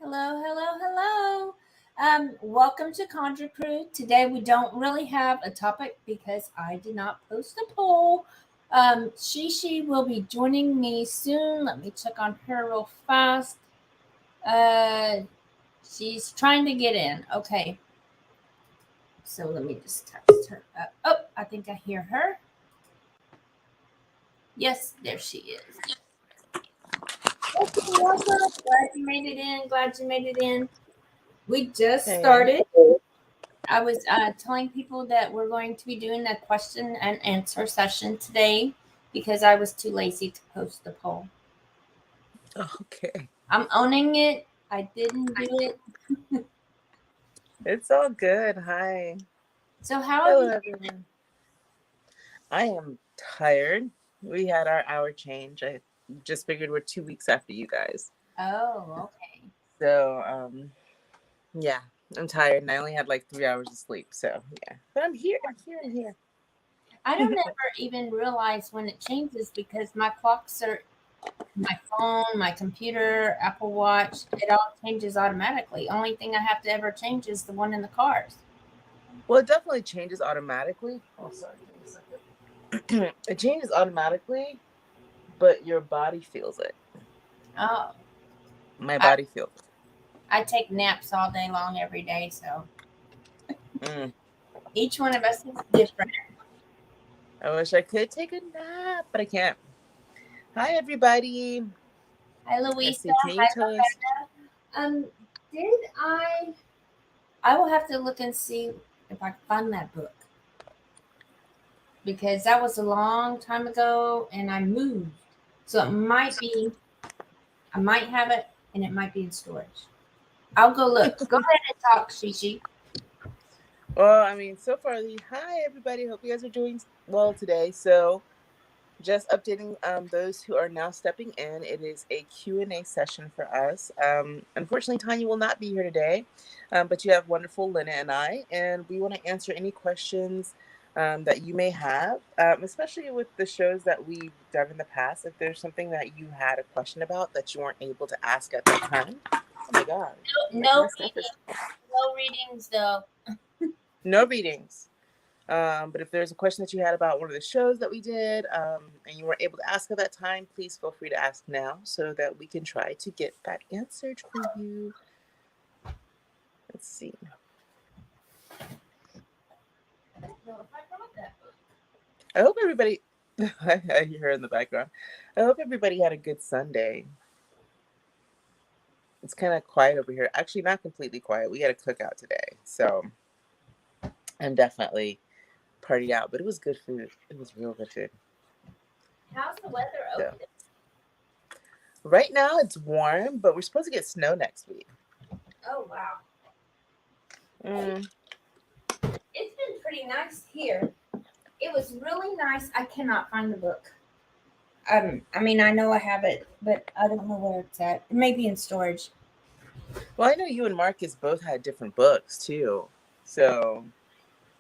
Hello, hello, hello. Welcome to Conjure Crew. Today we don't really have a topic because I did not post a poll. Shishi will be joining me soon. Let me check on her real fast. She's trying to get in. Okay. So let me just text her. Oh, I think I hear her. Yes, there she is. Welcome. Glad you made it in. Glad you made it in. We just started. I was telling people that we're going to be doing a question and answer session today because I was too lazy to post the poll. Okay. I'm owning it. I didn't do it. It's all good. Hi. So how Hello, have you everyone. I am tired. We had our hour change. I just figured we're 2 weeks after you guys. Oh, okay. So, yeah, I'm tired and I only had like 3 hours of sleep. So, yeah. But I'm here. I'm here. I don't ever even realize when it changes because my clocks are my phone, my computer, Apple Watch, it all changes automatically. Only thing I have to ever change is the one in the cars. Well, it definitely changes automatically. Oh, sorry. Give me a second. It changes automatically, but your body feels it. Oh, My I, body feels it. I take naps all day long every day, so Mm. each one of us is different. I wish I could take a nap, but I can't. Hi, everybody. Hi, I Louisa. see Hi, Tanya-Townes. did I will have to look and see if I can find that book because that was a long time ago and I moved. So it might be, I might have it and it might be in storage. I'll go look. Go ahead and talk, Shishi. Well, I mean, so far, hi, everybody. Hope you guys are doing well today. So, just updating those who are now stepping in. It is a Q&A session for us. Unfortunately, Tanya will not be here today, but you have wonderful Lynna and I, and we want to answer any questions that you may have, especially with the shows that we've done in the past. If there's something that you had a question about that you weren't able to ask at that time, oh my God. No readings. No readings, though. No readings. But if there's a question that you had about one of the shows that we did and you weren't able to ask at that time, please feel free to ask now so that we can try to get that answered for you. Let's see. I hope everybody, I hear her in the background. I hope everybody had a good Sunday. It's kind of quiet over here. Actually, not completely quiet. We had a cookout today. So I'm definitely partied out, but it was good food. It was real good food. How's the weather over there? Right now it's warm, but we're supposed to get snow next week. Oh, wow. Mm. It's been pretty nice here. It was really nice. I cannot find the book. I mean, I know I have it, but I don't know where it's at. It may be in storage. Well, I know you and Marcus both had different books too. So,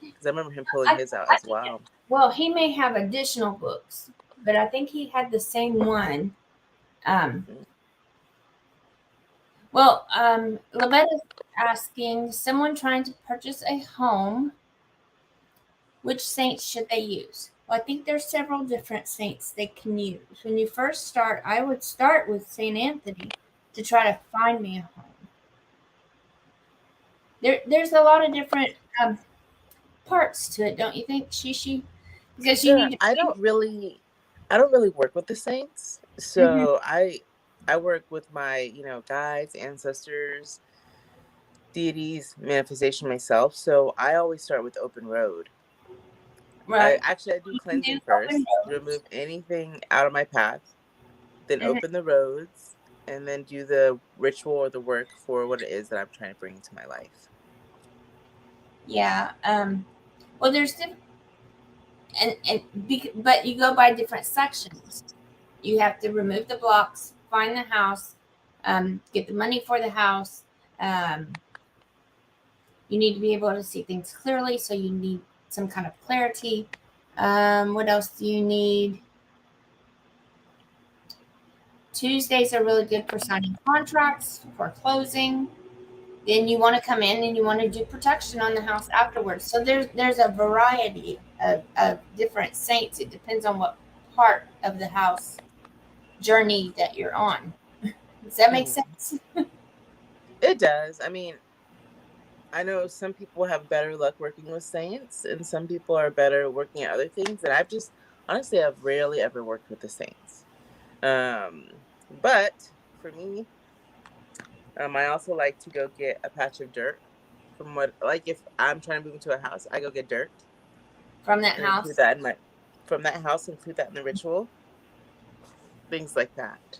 because I remember him pulling his out as well. Well, he may have additional books, but I think he had the same one. Lebetta's asking someone trying to purchase a home, which saints should they use? Well, I think there's several different saints they can use. When you first start, I would start with Saint Anthony to try to find me a home. There's a lot of different parts to it, don't you think, Shishi? Because you need to. I don't really work with the saints. So I work with my, guides, ancestors, deities, manifestation myself. So I always start with open road. Right. I do cleansing first, remove anything out of my path, then open the roads, and then do the ritual or the work for what it is that I'm trying to bring into my life. Yeah. Well, there's different, but you go by different sections. You have to remove the blocks, find the house, get the money for the house. You need to be able to see things clearly, so you need some kind of clarity. What else do you need? Tuesdays are really good for signing contracts, for closing. Then you want to come in and you want to do protection on the house afterwards. So there's a variety of different saints. It depends on what part of the house journey that you're on. Does that make sense? It does. I mean, I know some people have better luck working with saints, and some people are better working at other things. And I've rarely ever worked with the saints. But for me, I also like to go get a patch of dirt if I'm trying to move into a house, I go get dirt From that and house? from that house, include that in the ritual, things like that.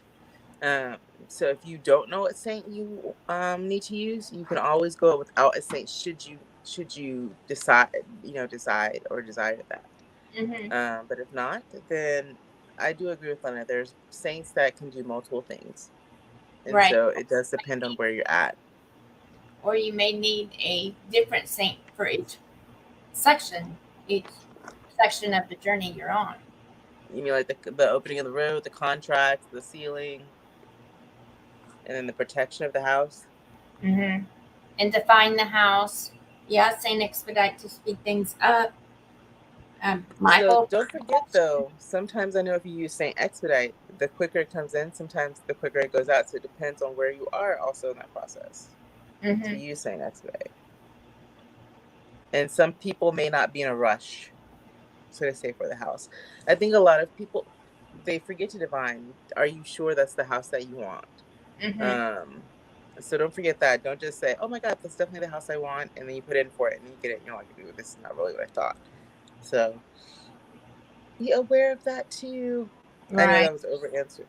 So if you don't know what saint you need to use, you can always go without a saint should you decide or desire that. But if not, then I do agree with Lynna. There's saints that can do multiple things, and Right. so it does depend on where you're at. Or you may need a different saint for each section of the journey you're on. You mean like the opening of the road, the contracts, the ceiling, and then the protection of the house? And define the house. Yeah, Saint Expedite to speed things up. Michael. So don't forget though, sometimes I know if you use Saint Expedite, the quicker it comes in, sometimes the quicker it goes out. So it depends on where you are also in that process to use Saint Expedite. And some people may not be in a rush, so to say, for the house. I think a lot of people, they forget to divine. Are you sure that's the house that you want? So don't forget that. Don't just say, oh my God, that's definitely the house I want. And then you put in for it and you get it. And you're like, ooh, this is not really what I thought. So be aware of that too. Right. I know that was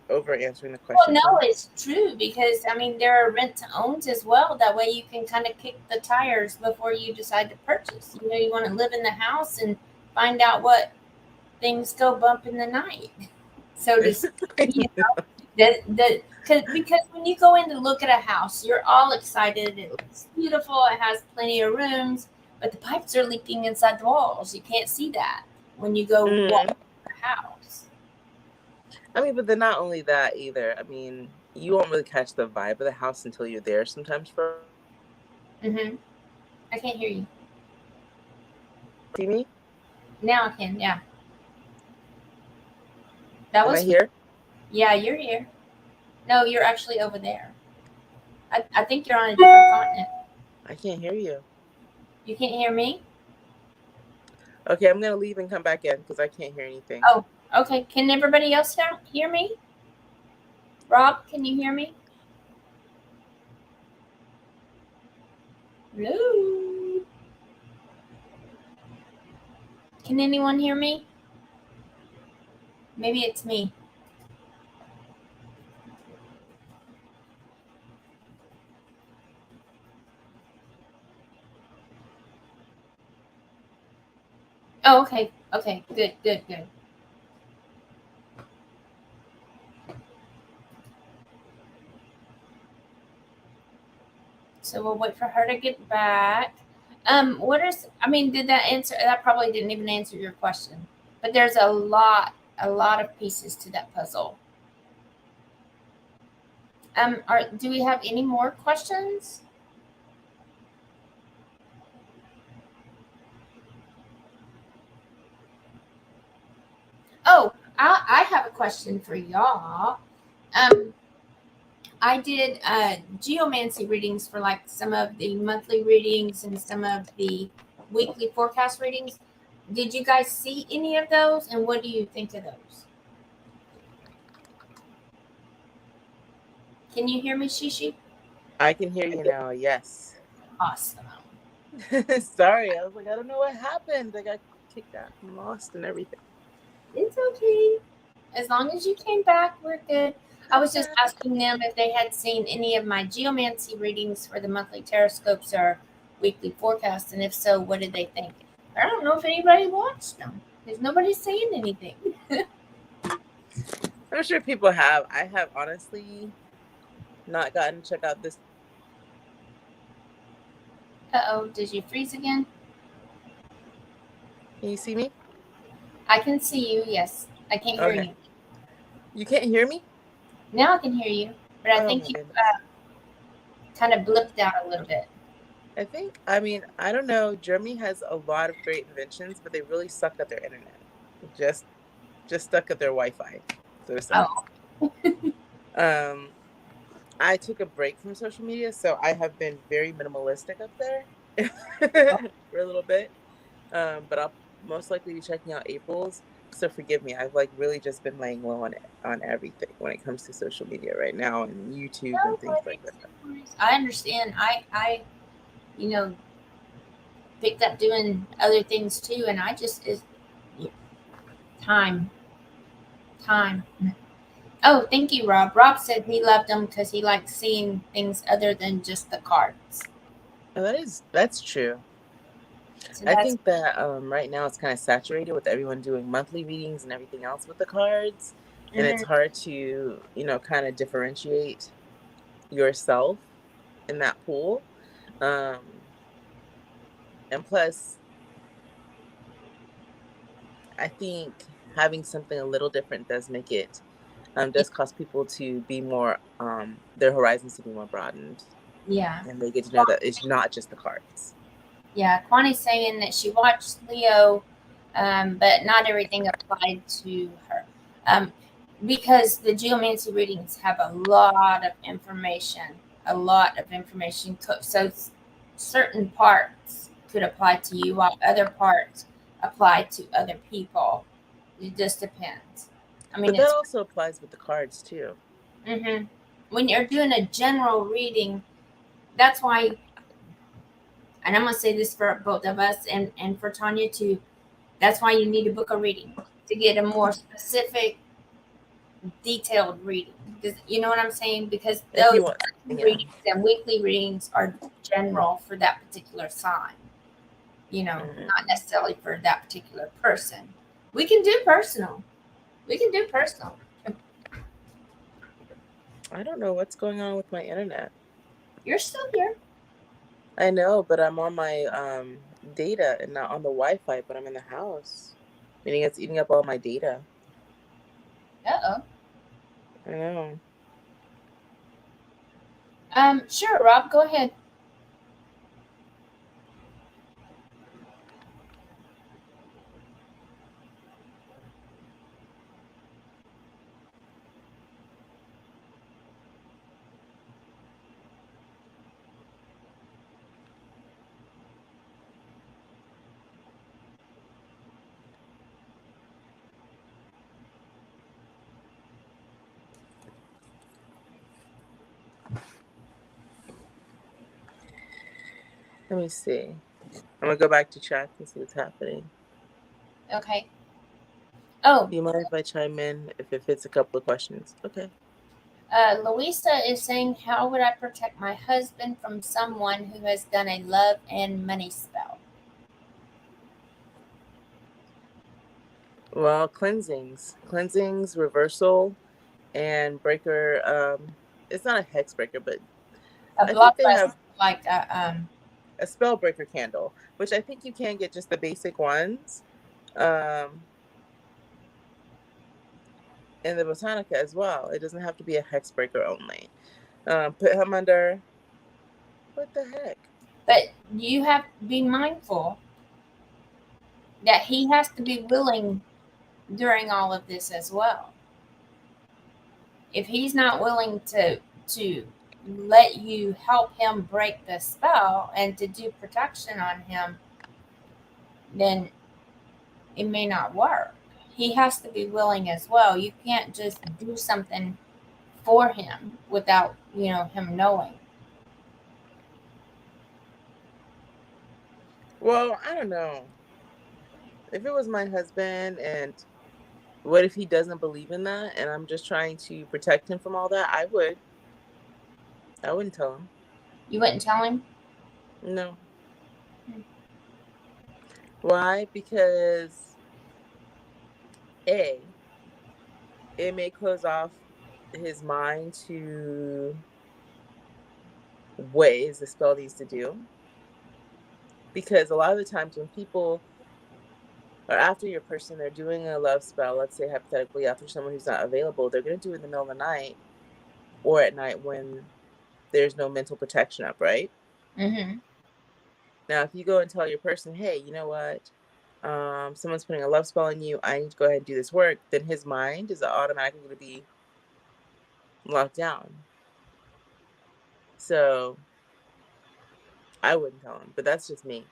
over answering the question. Well, no, it's true because I mean there are rent to owns as well. That way you can kind of kick the tires before you decide to purchase. You know, you want to live in the house and find out what things go bump in the night. So to because when you go in to look at a house, you're all excited. It looks beautiful. It has plenty of rooms, but the pipes are leaking inside the walls. You can't see that when you go walk through the house. I mean, but then not only that either. I mean, you won't really catch the vibe of the house until you're there sometimes. I can't hear you. See me? Now I can, yeah. That was. Am I here? Yeah, you're here. No, you're actually over there. I think you're on a different continent. I can't hear you. You can't hear me? Okay, I'm gonna leave and come back in because I can't hear anything. Oh, okay. Can everybody else hear me? Rob, can you hear me? Hello? Can anyone hear me? Maybe it's me. Oh, okay. Okay, good. So we'll wait for her to get back. Did that answer? That probably didn't even answer your question. But there's a lot of pieces to that puzzle. Do we have any more questions? Oh, I have a question for y'all. I did geomancy readings for like some of the monthly readings and some of the weekly forecast readings. Did you guys see any of those, and what do you think of those? Can you hear me, Shishi? I can hear you now, yes. Awesome. Sorry, I was like, I don't know what happened. I got kicked out and lost and everything. It's okay. As long as you came back, we're good. I was just asking them if they had seen any of my geomancy readings for the monthly teroscopes or weekly forecasts, and if so, what did they think? I don't know if anybody watched them because nobody's saying anything. I'm sure people have. I have honestly not gotten to check out this. Uh-oh, did you freeze again? Can you see me? I can see you, yes. I can't hear you. You can't hear me? Now I can hear you, but I Oh think my you goodness. kind of blipped out a little bit. I mean, I don't know. Germany has a lot of great inventions, but they really suck at their internet. Just just stuck at their Wi-Fi. So it sucks. Oh, Um, I took a break from social media, so I have been very minimalistic up there for a little bit. But I'll most likely be checking out April's. So forgive me. I've like really just been laying low on everything when it comes to social media right now and YouTube no and things like worries, that. no worries. I understand. I, you know, picked up doing other things too, and I just is time, time. Oh, thank you, Rob. Rob said he loved them because he likes seeing things other than just the cards. And that's true. So I that's think that right now it's kind of saturated with everyone doing monthly readings and everything else with the cards, and it's mhm. hard to kind of differentiate yourself in that pool. Um, and plus, I think having something a little different does make it does cause people to be more their horizons to be more broadened, Yeah. and they get to know that it's not just the cards. Yeah, Kwani's saying that she watched Leo, but not everything applied to her. Because the geomancy readings have a lot of information, a lot of information. So certain parts could apply to you, while other parts apply to other people. It just depends. I mean, But that it's also applies with the cards too. hmm when you're doing a general reading, that's why, and I'm going to say this for both of us and for Tanya too. That's why you need to book a reading to get a more specific, detailed reading. You know what I'm saying? Because If those you want, yeah. readings and weekly readings are general for that particular sign. Mhm. Not necessarily for that particular person. We can do personal. We can do personal. I don't know what's going on with my internet. You're still here. I know, but I'm on my data and not on the Wi-Fi, but I'm in the house. Meaning it's eating up all my data. Uh I know. oh. Sure, Rob. Go ahead. Let me see. I'm gonna go back to chat and see what's happening. Okay. Oh, Do you mind if I chime in if it fits a couple of questions? Okay. Louisa is saying, how would I protect my husband from someone who has done a love and money spell? Well, cleansings, reversal, and breaker. It's not a hex breaker, but A I think block they have like a spell breaker candle, which I think you can get just the basic ones. Um, and the Botanica as well. It doesn't have to be a hex breaker only. Put him under. What the heck? but you have to be mindful that he has to be willing during all of this as well. If he's not willing to let you help him break the spell and to do protection on him, then it may not work. He has to be willing as well. You can't just do something for him without, him knowing. Well, I don't know. If it was my husband, and what if he doesn't believe in that, and I'm just trying to protect him from all that, I would. I wouldn't tell him. You wouldn't tell him? No. Why? Because A, it may close off his mind to what is the spell needs to do. Because a lot of the times when people are after your person, they're doing a love spell, let's say hypothetically after someone who's not available, they're going to do it in the middle of the night. or at night when there's no mental protection up, right? Mm-hmm. Now, if you go and tell your person, hey, you know what? Someone's putting a love spell on you. I need to go ahead and do this work. Then his mind is automatically going to be locked down. So I wouldn't tell him, but that's just me.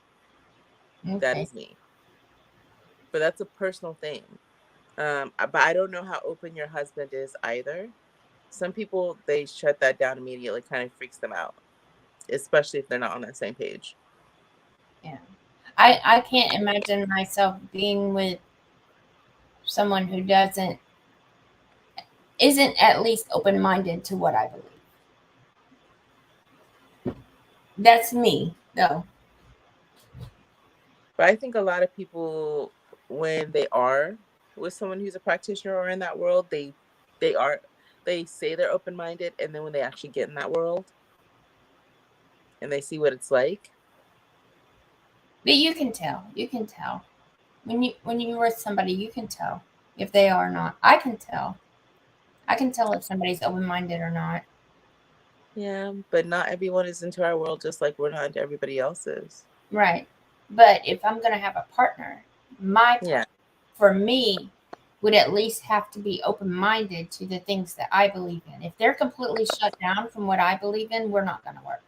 Okay. That is me. But that's a personal thing. But I don't know how open your husband is either. Some people, they shut that down immediately, kind of freaks them out, especially if they're not on that same page. Yeah. I can't imagine myself being with someone who isn't at least open-minded to what I believe. That's me, though. But I think a lot of people, when they are with someone who's a practitioner or in that world, they are they say they're open minded, and then when they actually get in that world and they see what it's like, But you can tell. You can tell. When you're with somebody, you can tell if they are or not. I can tell. I can tell if somebody's open-minded or not. yeah, but not everyone is into our world just like we're not into everybody else's. Right. But if I'm going to have a partner, my Yeah, partner, for me, would at least have to be open-minded to the things that I believe in. If they're completely shut down from what I believe in, we're not going to work.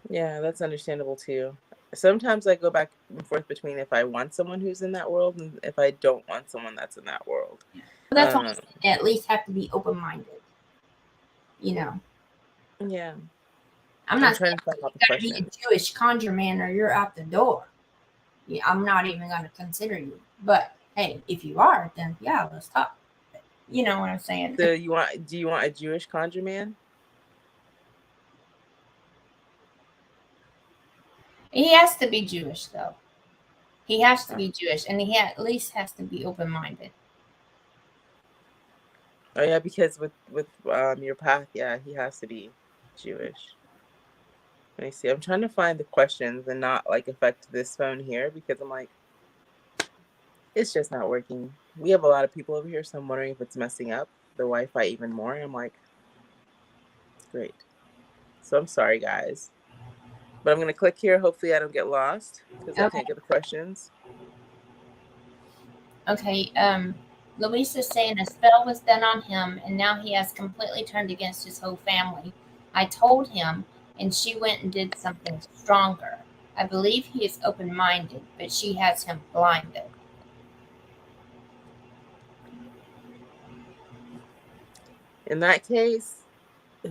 yeah, that's understandable too. Sometimes I go back and forth between if I want someone who's in that world and if I don't want someone that's in that world. But that's why I at least have to be open-minded. You know, Yeah, I'm I'm not trying saying to find out the you got to be question. a Jewish conjure man or you're out the door. Yeah, I'm not even going to consider you. But hey, if you are, then yeah, let's talk. You know what I'm saying? So do you want a Jewish conjure man? He has to be Jewish, though. He has to be Jewish, and he at least has to be open-minded. Oh yeah, because with your path, yeah, he has to be Jewish. Let me see. I'm trying to find the questions and not like affect this phone here because I'm like, it's just not working. We have a lot of people over here, so I'm wondering if it's messing up the Wi-Fi even more. I'm like, great. So I'm sorry, guys, but I'm gonna click here. Hopefully, I don't get lost because I Okay. can't get the questions. Okay. Luis is saying a spell was done on him, and now he has completely turned against his whole family. I told him, and she went and did something stronger. I believe he is open-minded, but she has him blinded. In that case,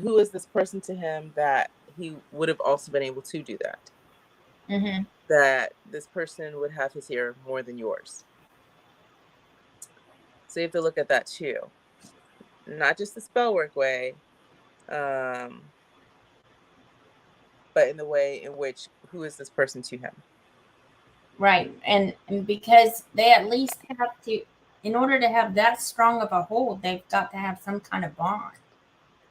who is this person to him that he would have also been able to do that? Mm-hmm. That this person would have his ear more than yours. So you have to look at that too, not just the spell work way, um, but in the way in which who is this person to him? Right, and because they at least have to, in order to have that strong of a hold, they've got to have some kind of bond.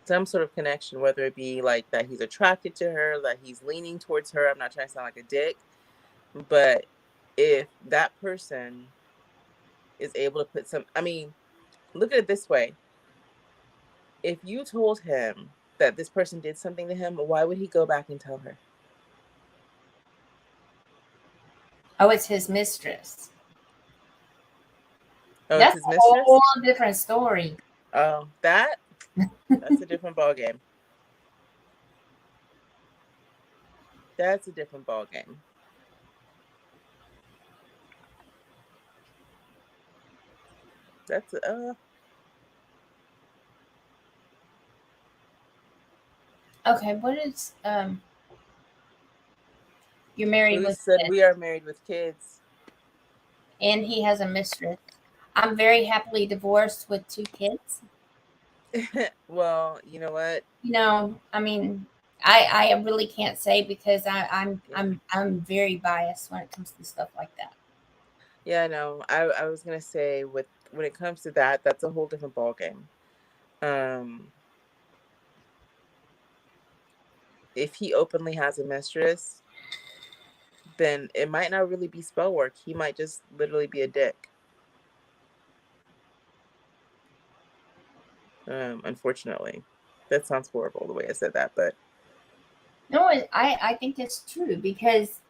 Some sort of connection, whether it be like that he's attracted to her, that he's leaning towards her. I'm not trying to sound like a dick, but if that person is able to put some, I mean, look at it this way. If you told him that this person did something to him, why would he go back and tell her? Oh, it's his mistress. Oh, it's That's his a whole mistress? different story. Oh, that's a different ball game. That's a different ball game. That's Okay, what is you're married Luis with said kids, we are married with kids. and he has a mistress. I'm very happily divorced with 2 kids. Well, you know what? You know, I mean, I really can't say because Yeah. I'm very biased when it comes to stuff like that. Yeah, no. I was gonna say with when it comes to that, that's a whole different ball game. Um, if he openly has a mistress, then it might not really be spell work. He might just literally be a dick. Unfortunately. That sounds horrible the way I said that, but No, I think it's true, because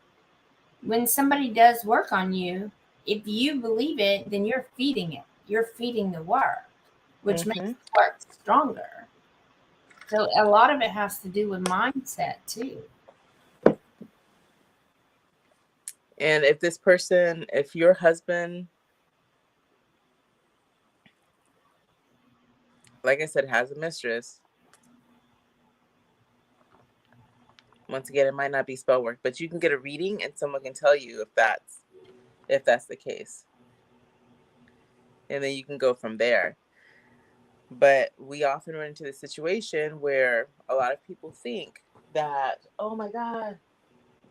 when somebody does work on you, if you believe it, then you're feeding it. You're feeding the work, which makes the work stronger. So a lot of it has to do with mindset too. And if your husband, like I said, has a mistress, once again, it might not be spell work, but you can get a reading and someone can tell you if that's the case. And then you can go from there. But we often run into the situation where a lot of people think that, oh my God,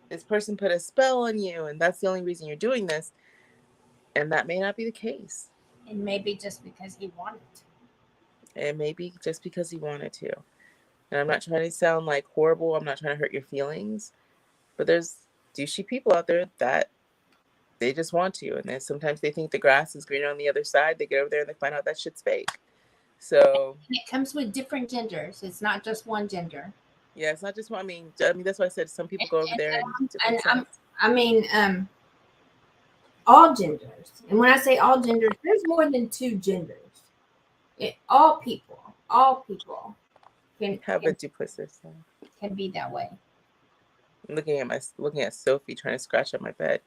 this person put a spell on you and that's the only reason you're doing this. And that may not be the case. And maybe just because he wanted to. And maybe just because he wanted to. And I'm not trying to sound like horrible. I'm not trying to hurt your feelings. But there's douchey people out there that they just want to. And then sometimes they think the grass is greener on the other side. They get over there and they find out that shit's fake. So. And it comes with different genders. It's not just one gender. Yeah, it's not just one. I mean, that's why I said some people go over there and all genders. And when I say all genders, there's more than two genders. All people can have a duplicitous. Can be that way. I'm looking at Sophie trying to scratch up my bed.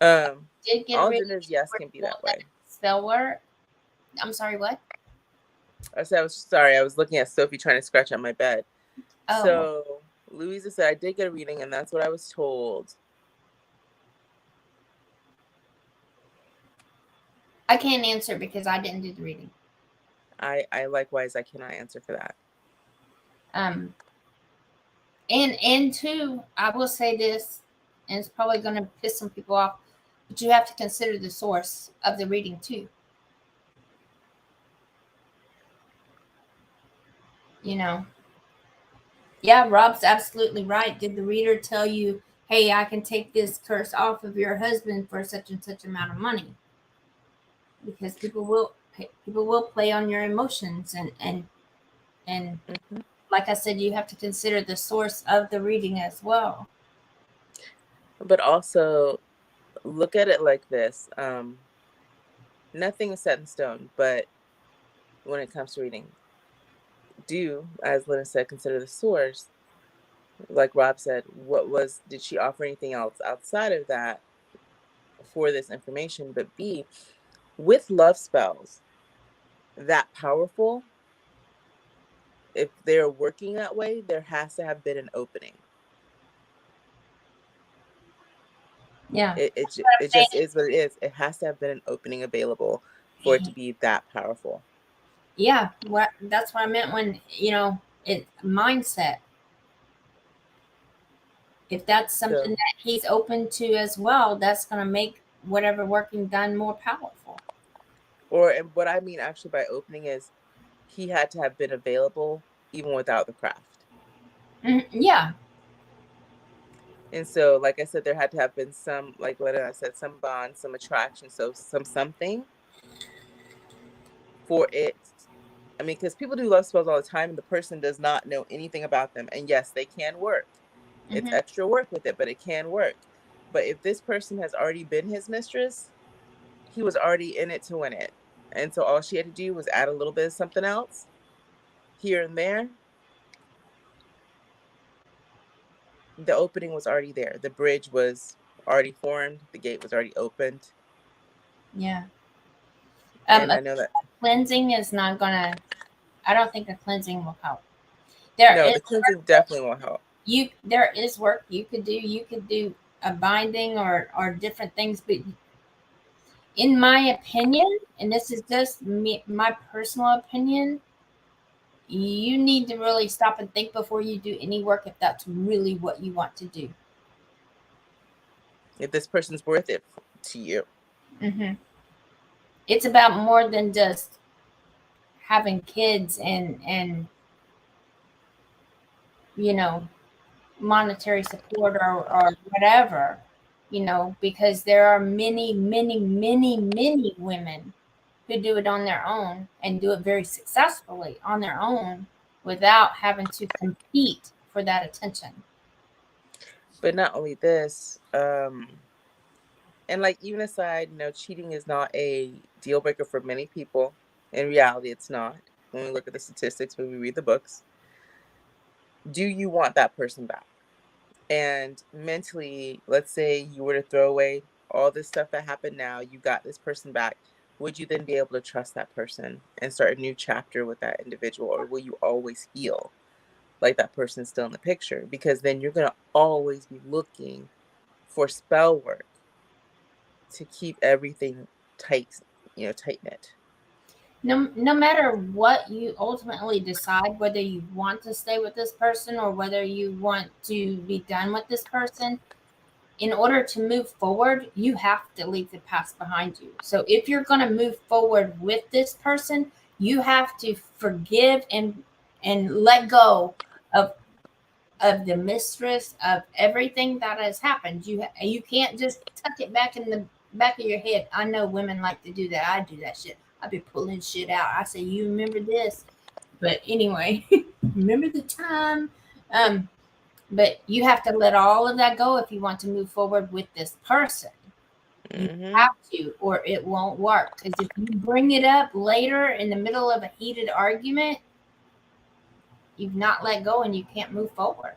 All genders, yes, can be that way. Spell word. I'm sorry, what? I was looking at Sophie trying to scratch up my bed. Oh. So Louisa said, I did get a reading and that's what I was told. I can't answer because I didn't do the reading. I likewise, I cannot answer for that. And two, I will say this, and it's probably going to piss some people off, but you have to consider the source of the reading too. You know, yeah, Rob's absolutely right. Did the reader tell you, hey, I can take this curse off of your husband for such and such amount of money? Because people will play on your emotions, and like I said, you have to consider the source of the reading as well. But also look at it like this. Nothing is set in stone, but when it comes to reading, do, as Lynna said, consider the source. Like Rob said, did she offer anything else outside of that for this information? But B, with love spells that powerful, if they're working that way, there has to have been an opening. Yeah. It just is what it is. It has to have been an opening available for it to be that powerful. Yeah, that's what I meant when, it's mindset. If that's something that he's open to as well, that's going to make whatever working done more powerful. And what I mean actually by opening is he had to have been available even without the craft. Yeah. And so, like I said, there had to have been some, like Lynna said, some bond, some attraction, so something for it. I mean, because people do love spells all the time and the person does not know anything about them. And yes, they can work. It's extra work with it, but it can work. But if this person has already been his mistress, he was already in it to win it. And so all she had to do was add a little bit of something else here and there. The opening was already there. The bridge was already formed. The gate was already opened. Yeah. And I know that cleansing is not gonna. I don't think a cleansing will help. The cleansing definitely won't help. There is work you could do. You could do a binding or different things, but in my opinion, and this is just my personal opinion, you need to really stop and think before you do any work if that's really what you want to do. If this person's worth it to you. It's about more than just having kids and monetary support or whatever, because there are many, many, many, many women who do it on their own and do it very successfully on their own without having to compete for that attention. But not only this, and like even aside, cheating is not a deal breaker for many people. In reality, it's not. When we look at the statistics, when we read the books, do you want that person back? And mentally, let's say you were to throw away all this stuff that happened now, you got this person back. Would you then be able to trust that person and start a new chapter with that individual? Or will you always feel like that person's still in the picture? Because then you're going to always be looking for spell work to keep everything tight, tight knit. No matter what you ultimately decide, whether you want to stay with this person or whether you want to be done with this person, in order to move forward, you have to leave the past behind you. So if you're going to move forward with this person, you have to forgive and let go of the mistress of everything that has happened. You can't just tuck it back in the back of your head. I know women like to do that. I do that shit. I be pulling shit out. I say, you remember this, but anyway, remember the time. But you have to let all of that go if you want to move forward with this person. You have to, or it won't work. Because if you bring it up later in the middle of a heated argument, you've not let go and you can't move forward.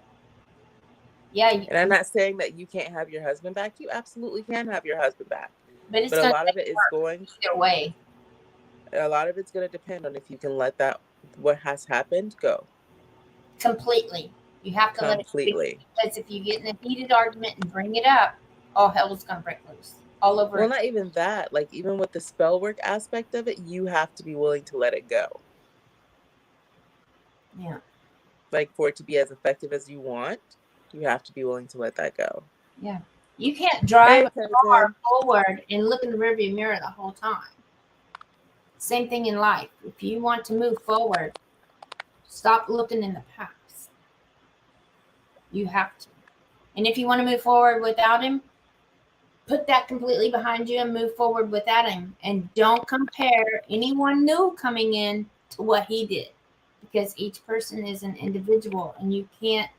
Yeah. And I'm not saying that you can't have your husband back. You absolutely can have your husband back. But a lot of it is going either way. A lot of it's going to depend on if you can let that what has happened go. Completely. You have to completely. Let it go. Because if you get in a heated argument and bring it up, all hell is going to break loose all over. Well, not even that. Like, even with the spell work aspect of it, you have to be willing to let it go. Yeah. Like, for it to be as effective as you want, you have to be willing to let that go. Yeah. You can't drive a car forward and look in the rearview mirror the whole time. Same thing in life. If you want to move forward, stop looking in the past. You have to. And if you want to move forward without him, put that completely behind you and move forward without him. And don't compare anyone new coming in to what he did, because each person is an individual and you can't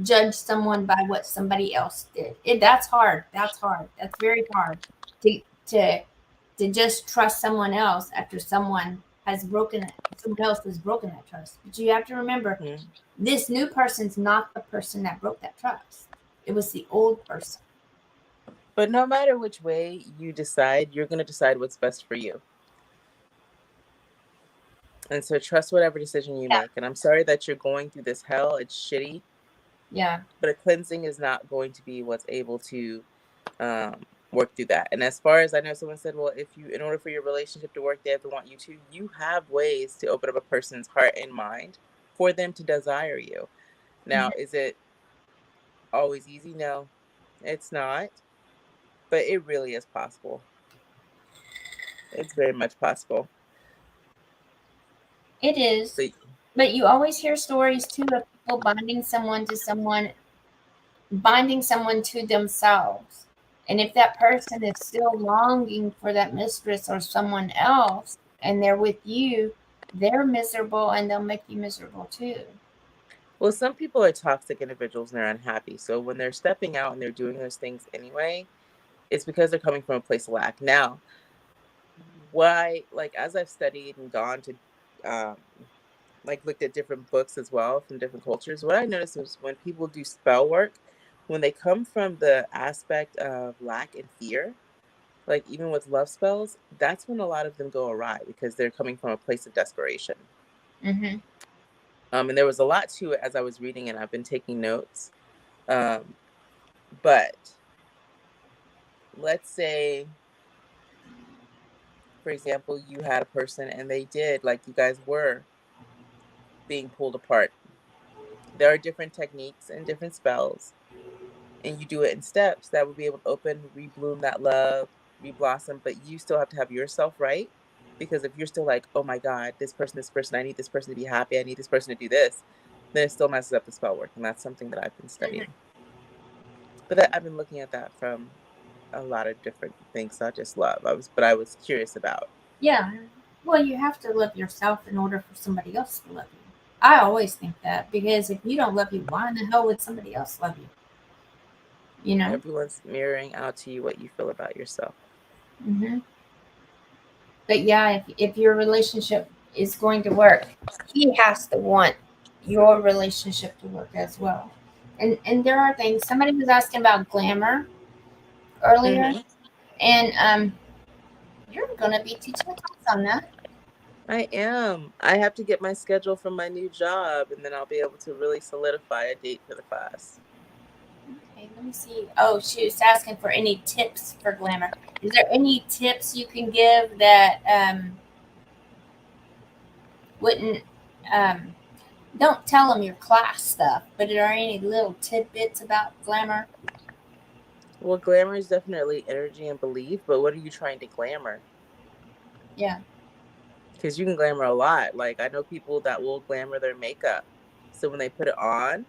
judge someone by what somebody else did. That's hard. That's hard. That's very hard to just trust someone else after someone else has broken that trust. But you have to remember, this new person's not the person that broke that trust. It was the old person. But no matter which way you decide, you're going to decide what's best for you. And so trust whatever decision you make. And I'm sorry that you're going through this hell. It's shitty. Yeah. But a cleansing is not going to be what's able to work through that. And as far as I know, someone said, well, in order for your relationship to work, they have to want you to. You have ways to open up a person's heart and mind for them to desire you. Now, is it always easy? No, it's not. But it really is possible. It's very much possible. It is. But you always hear stories too of people binding someone to themselves. And if that person is still longing for that mistress or someone else and they're with you, they're miserable and they'll make you miserable too. Well, some people are toxic individuals and they're unhappy. So when they're stepping out and they're doing those things anyway, it's because they're coming from a place of lack. Now, as I've studied and gone to looked at different books as well from different cultures, what I noticed is when people do spell work, when they come from the aspect of lack and fear, like even with love spells, that's when a lot of them go awry because they're coming from a place of desperation. Mm-hmm. And there was a lot to it as I was reading and I've been taking notes. But let's say, for example, you had a person and they did, like you guys were being pulled apart. There are different techniques and different spells, and you do it in steps that will be able to open, rebloom that love, reblossom, but you still have to have yourself right. Because if you're still like, oh my God, this person, I need this person to be happy, I need this person to do this, then it still messes up the spell work. And that's something that I've been studying. But I've been looking at that from a lot of different things, not just love. I was curious about Yeah. Well, you have to love yourself in order for somebody else to love you. I always think that because if you don't love you, why in the hell would somebody else love you? You know? Everyone's mirroring out to you what you feel about yourself. Hmm. But yeah, if your relationship is going to work, he has to want your relationship to work as well. And there are things. Somebody was asking about glamour earlier, Mm-hmm. and you're going to be teaching a class on that. I am. I have to get my schedule from my new job, and then I'll be able to really solidify a date for the class. Okay, let me see. Oh, she was asking for any tips for glamour. Is there any tips you can give that wouldn't um, don't tell them your class stuff, but are there any little tidbits about glamour? Well, glamour is definitely energy and belief, but what are you trying to glamour? Yeah. Because you can glamour a lot. Like, I know people that will glamour their makeup. So when they put it on,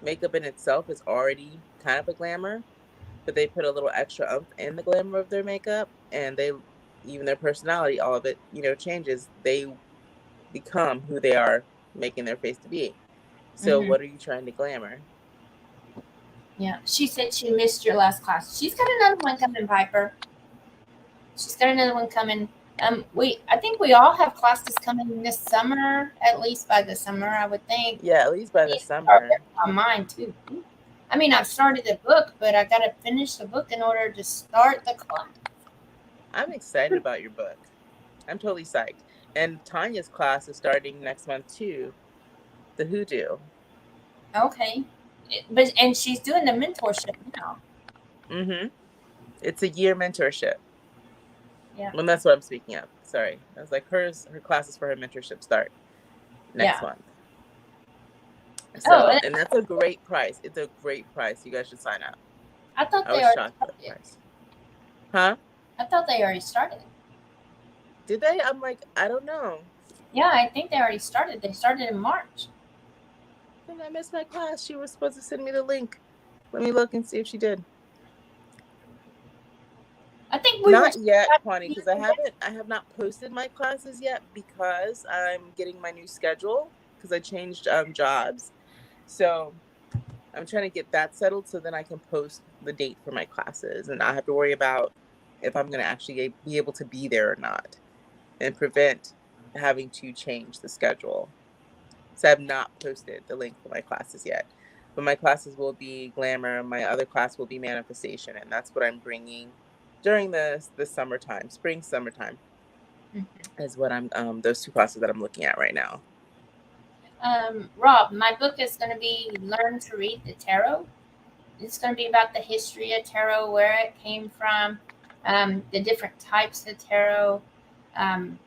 makeup in itself is already kind of a glamour, but they put a little extra oomph in the glamour of their makeup, and they, even their personality, all of it, changes. They become who they are making their face to be. So Hmm. what are you trying to glamour? Yeah. She said she missed your last class. She's got another one coming, Piper. She's got another one coming. I think we all have classes coming this summer, at least by the summer, I would think. Yeah, at least by I the need to start summer. working on mine too. I mean, I've started the book, but I got to finish the book in order to start the class. I'm excited about your book. I'm totally psyched. And Tanya's class is starting next month too, the hoodoo. Okay. But and she's doing the mentorship now. Mm-hmm. It's a year mentorship. Yeah. Well, that's what I'm speaking of. Sorry. I was like, her classes for her mentorship start next Yeah. month. Oh, So, and that's a great price. It's a great price. You guys should sign up. I thought I they was already shocked at the started. price. Huh? I thought they already started. Did they? I'm like, I don't know. Yeah, I think they already started. They started in March. Then I missed my class. She was supposed to send me the link. Let me look and see if she did. I think we were. Not yet, Kwani, because I have not posted my classes yet because I'm getting my new schedule because I changed jobs. So I'm trying to get that settled so then I can post the date for my classes and not have to worry about if I'm going to actually be able to be there or not and prevent having to change the schedule. So I've not posted the link for my classes yet. But my classes will be glamour. My other class will be manifestation, and that's what I'm bringing during the summertime, spring summertime Mhm. is what I'm those two classes that I'm looking at right now. Rob, my book is going to be Learn to Read the Tarot. It's going to be about the history of tarot, where it came from, the different types of tarot, um,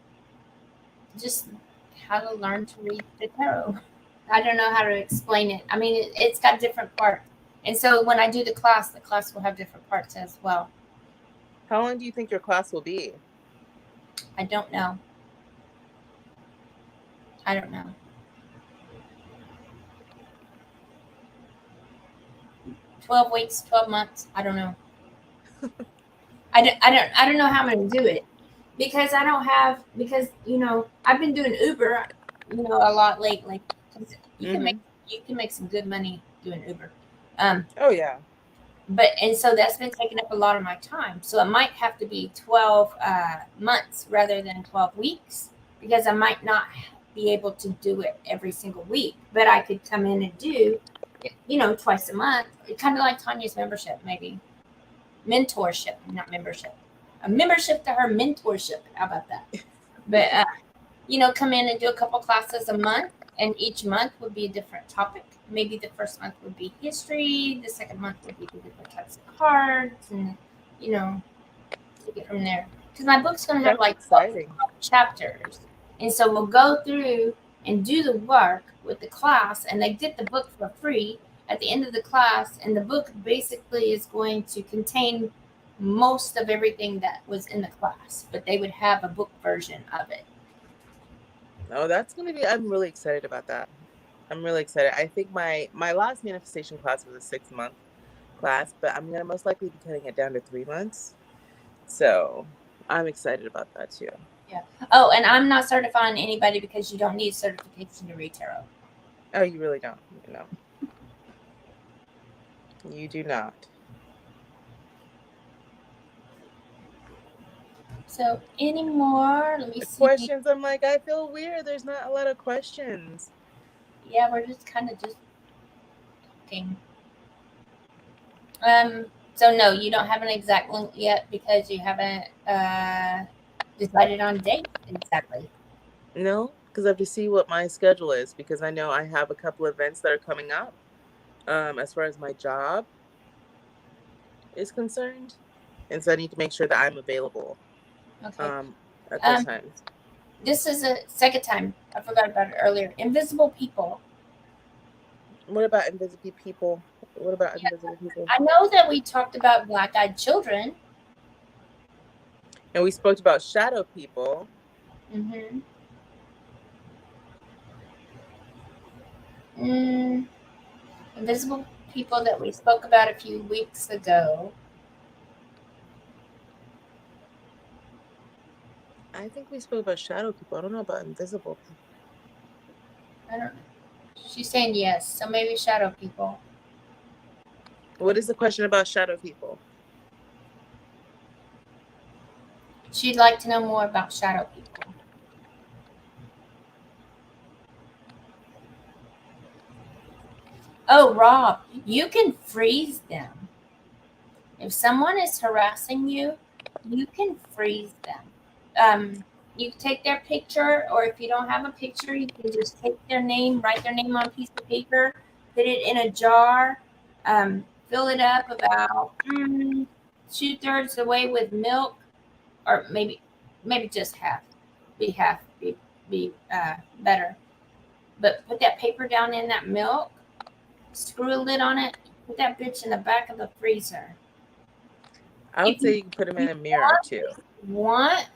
just how to learn to read the tarot. I don't know how to explain it. I mean, it's got different parts. And so when I do the class will have different parts as well. How long do you think your class will be? I don't know. I don't know. 12 weeks, 12 months. I don't know. I don't know how I'm going to do it because I don't have, because, I've been doing Uber, a lot lately. 'Cause you can make, Mm-hmm. you can make some good money doing Uber. Um, Oh yeah. and so that's been taking up a lot of my time. So it might have to be 12 months rather than 12 weeks because I might not be able to do it every single week, but I could come in and do, twice a month. Kind of like Tanya's membership, maybe mentorship, not membership, a membership to her mentorship. How about that? But come in and do a couple classes a month, and each month would be a different topic. Maybe the first month would be history, the second month would be the different types of cards, and take it from there. Because my book's going to have That's like 12 exciting. chapters, and so we'll go through and do the work with the class, and they get the book for free at the end of the class. And the book basically is going to contain most of everything that was in the class, but they would have a book version of it. Oh, that's gonna be. I'm really excited about that. I'm really excited. I think my last manifestation class was a 6 month class, but I'm gonna most likely be cutting it down to 3 months. So I'm excited about that too. Yeah. Oh, and I'm not certifying anybody because you don't need certification to read tarot. Oh, you really don't. No. You do not. So any more? Let me The see. questions, I'm like, I feel weird. There's not a lot of questions. Yeah, we're just kind of just talking. So no, you don't have an exact link yet because you haven't decided on a date exactly. No, because I have to see what my schedule is, because I know I have a couple events that are coming up. As far as my job is concerned, and so I need to make sure that I'm available Okay. at those Um, times. this is a second time. I forgot about it earlier. Invisible people. What about invisible people? What about invisible people? I know that we talked about black-eyed children. And we spoke about shadow people. Mm-hmm. Mm, invisible people that we spoke about a few weeks ago. I think we spoke about shadow people. I don't know about invisible people. I don't know. She's saying yes, so maybe shadow people. What is the question about shadow people? She'd like to know more about shadow people. Oh, Rob, you can freeze them. If someone is harassing you, you can freeze them. You take their picture, or if you don't have a picture, you can just take their name, write their name on a piece of paper, put it in a jar, fill it up about 2/3 the way with milk, or maybe just half. Be better. But put that paper down in that milk, screw a lid on it, put that bitch in the back of the freezer. I If would say you, you can put them in you a mirror too. want,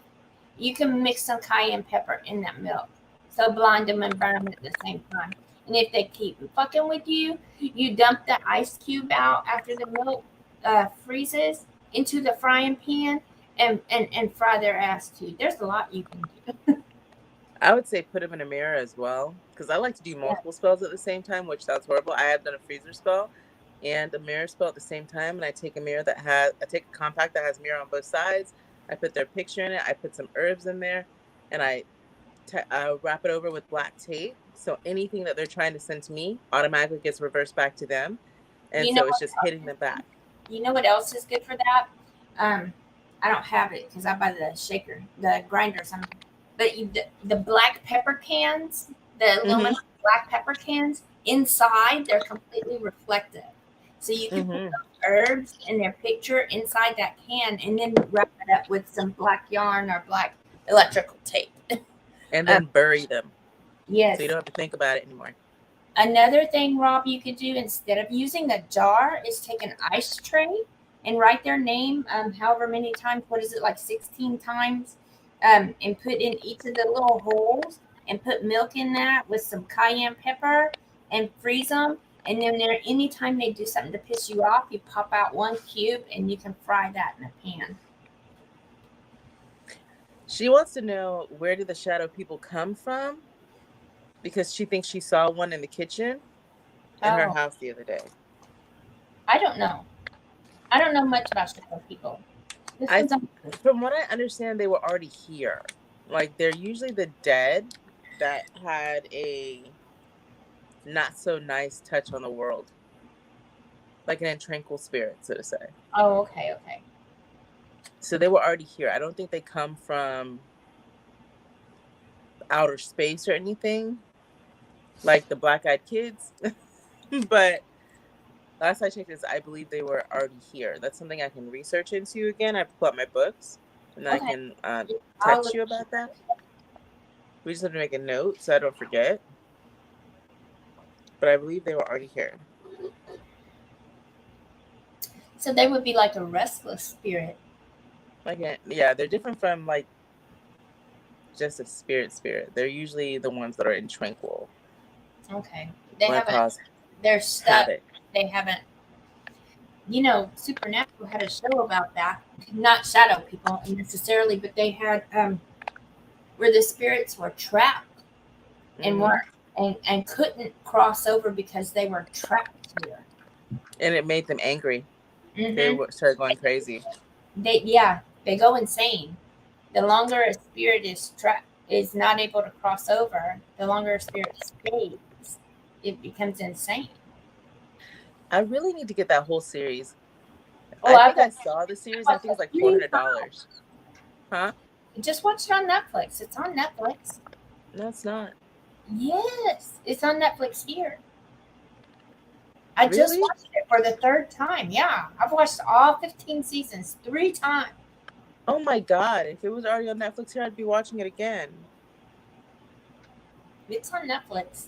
you can mix some cayenne pepper in that milk. So blind them and burn them at the same time. And if they keep fucking with you, you dump the ice cube out after the milk freezes into the frying pan and fry their ass too. There's a lot you can do. I would say put them in a mirror as well, because I like to do Yeah. multiple spells at the same time, which sounds horrible. I have done a freezer spell and a mirror spell at the same time, and I take I take a compact that has mirror on both sides. I put their picture in it. I put some herbs in there, and I wrap it over with black tape. So anything that they're trying to send to me automatically gets reversed back to them, and You know so it's what? just hitting them back. You know what else is good for that? Um, I don't have it because I buy the shaker, the grinder or something. But the black pepper cans, the Mhm. aluminum black pepper cans, inside they're completely reflective. So you can put Mhm. those herbs and their picture inside that can and then wrap it up with some black yarn or black electrical tape. And Um, then bury them, so you yes. don't have to think about it anymore. Another thing, Rob, you could do instead of using a jar is take an ice tray and write their name, however many times. What is it, like 16 times? And put in each of the little holes and put milk in that with some cayenne pepper and freeze them. And then anytime they do something to piss you off, you pop out one cube and you can fry that in a pan. She wants to know, where did the shadow people come from, because she thinks she saw one in the kitchen in her Oh, house the other day. I don't know. I don't know much about shadow people. This I, one's on. from what I understand, they were already here. Like, they're usually the dead that had a not so nice touch on the world, like an tranquil spirit, so to say. Oh, okay, okay. So they were already here. I don't think they come from outer space or anything, like the black-eyed kids. But last I checked, is I believe they were already here. That's something I can research into again. I have to pull up my books, and then I Okay. can I'll text look. you about that. We just have to make a note so I don't forget. But I believe they were already here. So they would be like a restless spirit. Like, yeah, they're different from like just a spirit. They're usually the ones that are in tranquil, Okay. They want to haven't, cause they're stuck. havoc. They haven't, Supernatural had a show about that. Not shadow people necessarily, but they had where the spirits were trapped and Mm-hmm. weren't and couldn't cross over because they were trapped here. And it made them angry. They Mm-hmm. started going crazy. They go insane. The longer a spirit is not able to cross over, the longer a spirit stays, it becomes insane. I really need to get that whole series. Oh, I I've think I watched saw the series. I think it's it like 3 $400. Huh? times. Just watch it on Netflix. It's on Netflix. No, it's not. Yes, it's on Netflix here. I just Really? watched it for the third time. Yeah, I've watched all 15 seasons 3 times. Oh my God. If it was already on Netflix here, I'd be watching it again. It's on Netflix.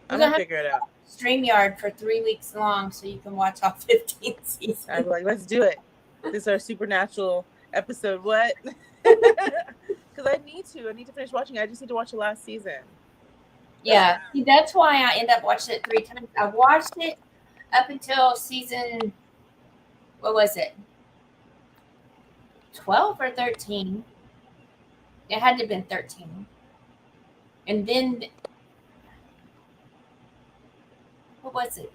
We're I'm gonna gonna have figure it out. StreamYard for 3 weeks long so you can watch all 15 seasons. I'd be like, let's do it. This is our supernatural episode. What? Because I need to. I need to finish watching. I just need to watch the last season. Yeah, see, that's why I end up watching it 3 times. I watched it up until season, what was it, 12 or 13? It had to have been 13. And then, what was it,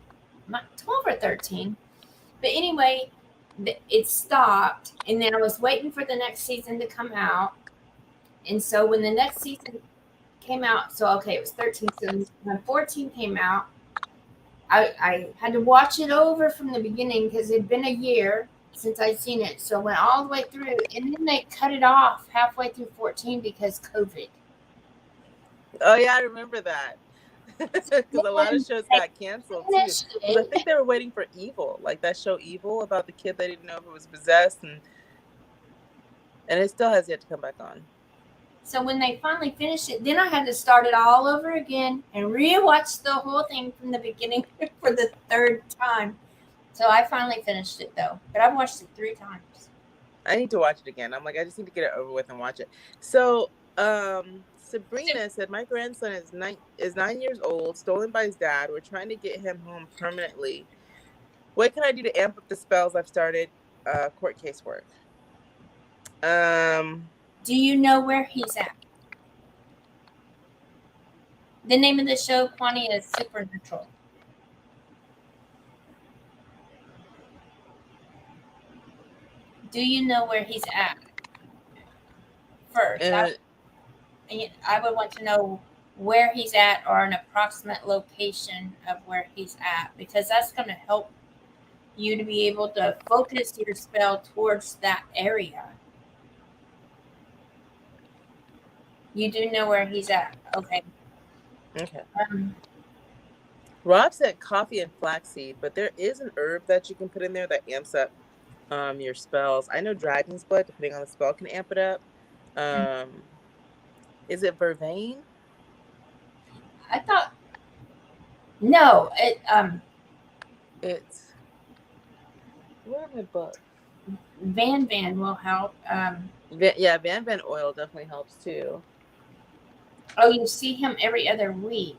12 or 13? But anyway, it stopped, and then I was waiting for the next season to come out. And so when the next season came out, so okay, it was 13. So when 14 came out, I had to watch it over from the beginning because it'd been a year since I'd seen it. So I went all the way through, and then they cut it off halfway through 14 because COVID. Oh yeah, I remember that. Because a lot of Then shows they got canceled too. finished Because I it. think they were waiting for Evil, like that show Evil about the kid they didn't know if it was possessed, and it still has yet to come back on. So when they finally finished it, then I had to start it all over again and rewatch the whole thing from the beginning for the third time. So I finally finished it though, but I've watched it 3 times. I need to watch it again. I'm like, I just need to get it over with and watch it. So, Sabrina said, my grandson is 9 years old, stolen by his dad. We're trying to get him home permanently. What can I do to amp up the spells I've started court case work? Do you know where he's at? The name of the show, Quania, is Supernatural. Do you know where he's at? First, I would want to know where he's at or an approximate location of where he's at, because that's going to help you to be able to focus your spell towards that area. You do know where he's at. Okay. Okay. Rob said coffee and flaxseed, but there is an herb that you can put in there that amps up your spells. I know dragon's blood, depending on the spell, can amp it up. Is it vervain? I thought no. It's where are my books? Van will help. Van oil definitely helps too. Oh, you see him every other week.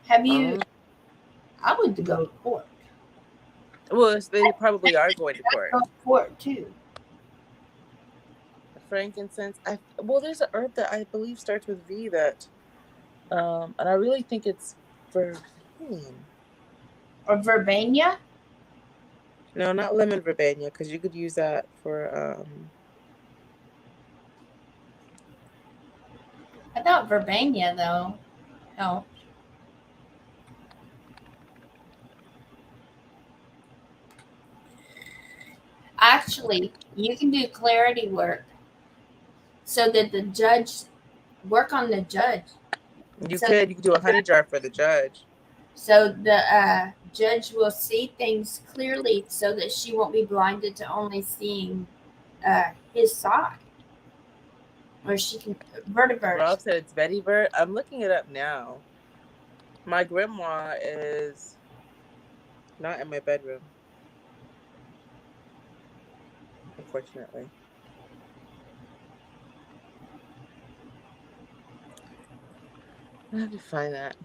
Have you? I would go to court. Well, they probably are going to court. Go to court too. Frankincense. There's an herb that I believe starts with V that, and I really think it's vervain. Or verbena? No, not lemon verbena, because you could use that for. I thought verbena though helped. Actually, you can do clarity work so that the judge work on the judge. You could do a honey jar for the judge. So the judge will see things clearly so that she won't be blinded to only seeing his side. Or she can vertebrae. Rob said it's vetiver. I'm looking it up now. My grandma is not in my bedroom, unfortunately. I have to find that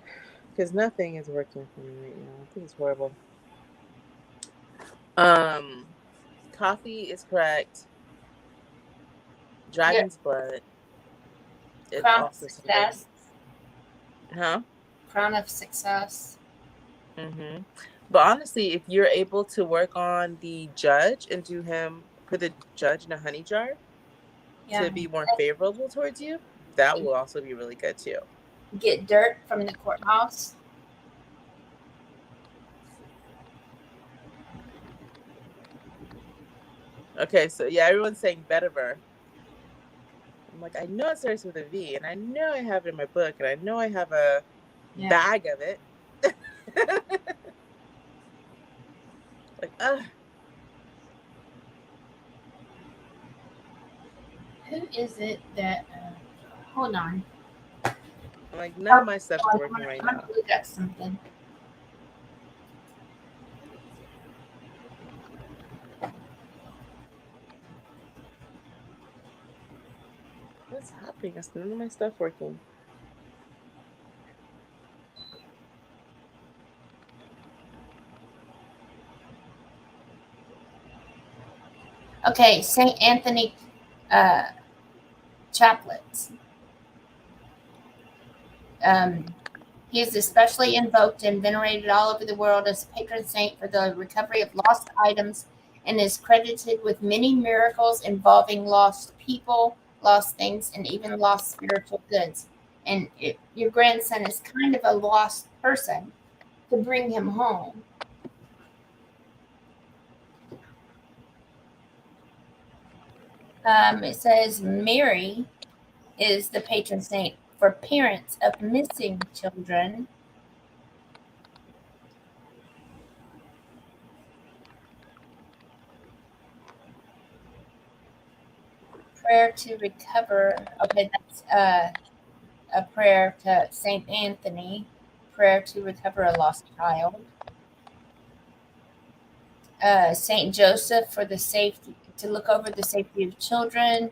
because nothing is working for me right now. I think it's horrible. Coffee is correct. Dragon's blood. It Crown of also says, success. huh? Crown of success. Mm-hmm. But honestly, if you're able to work on the judge and put the judge in a honey jar Yeah. to be more favorable towards you, that will also be really good too. Get dirt from the courthouse. Okay, so yeah, everyone's saying vetiver. I'm like, I know it starts with a V, and I know I have it in my book, and I know I have a bag of it. Like, Who is it that? Hold on. I'm like, none of my stuff is working right I'm now. gonna look at something. What's happening? Is none of my stuff working? Okay, Saint Anthony chaplets. He is especially invoked and venerated all over the world as a patron saint for the recovery of lost items and is credited with many miracles involving lost people, lost things, and even lost spiritual goods. And your grandson is kind of a lost person to bring him home. It says Mary is the patron saint for parents of missing children. Prayer to recover. Okay, that's a prayer to Saint Anthony. Prayer to recover a lost child. Saint Joseph for the safety to look over the safety of children.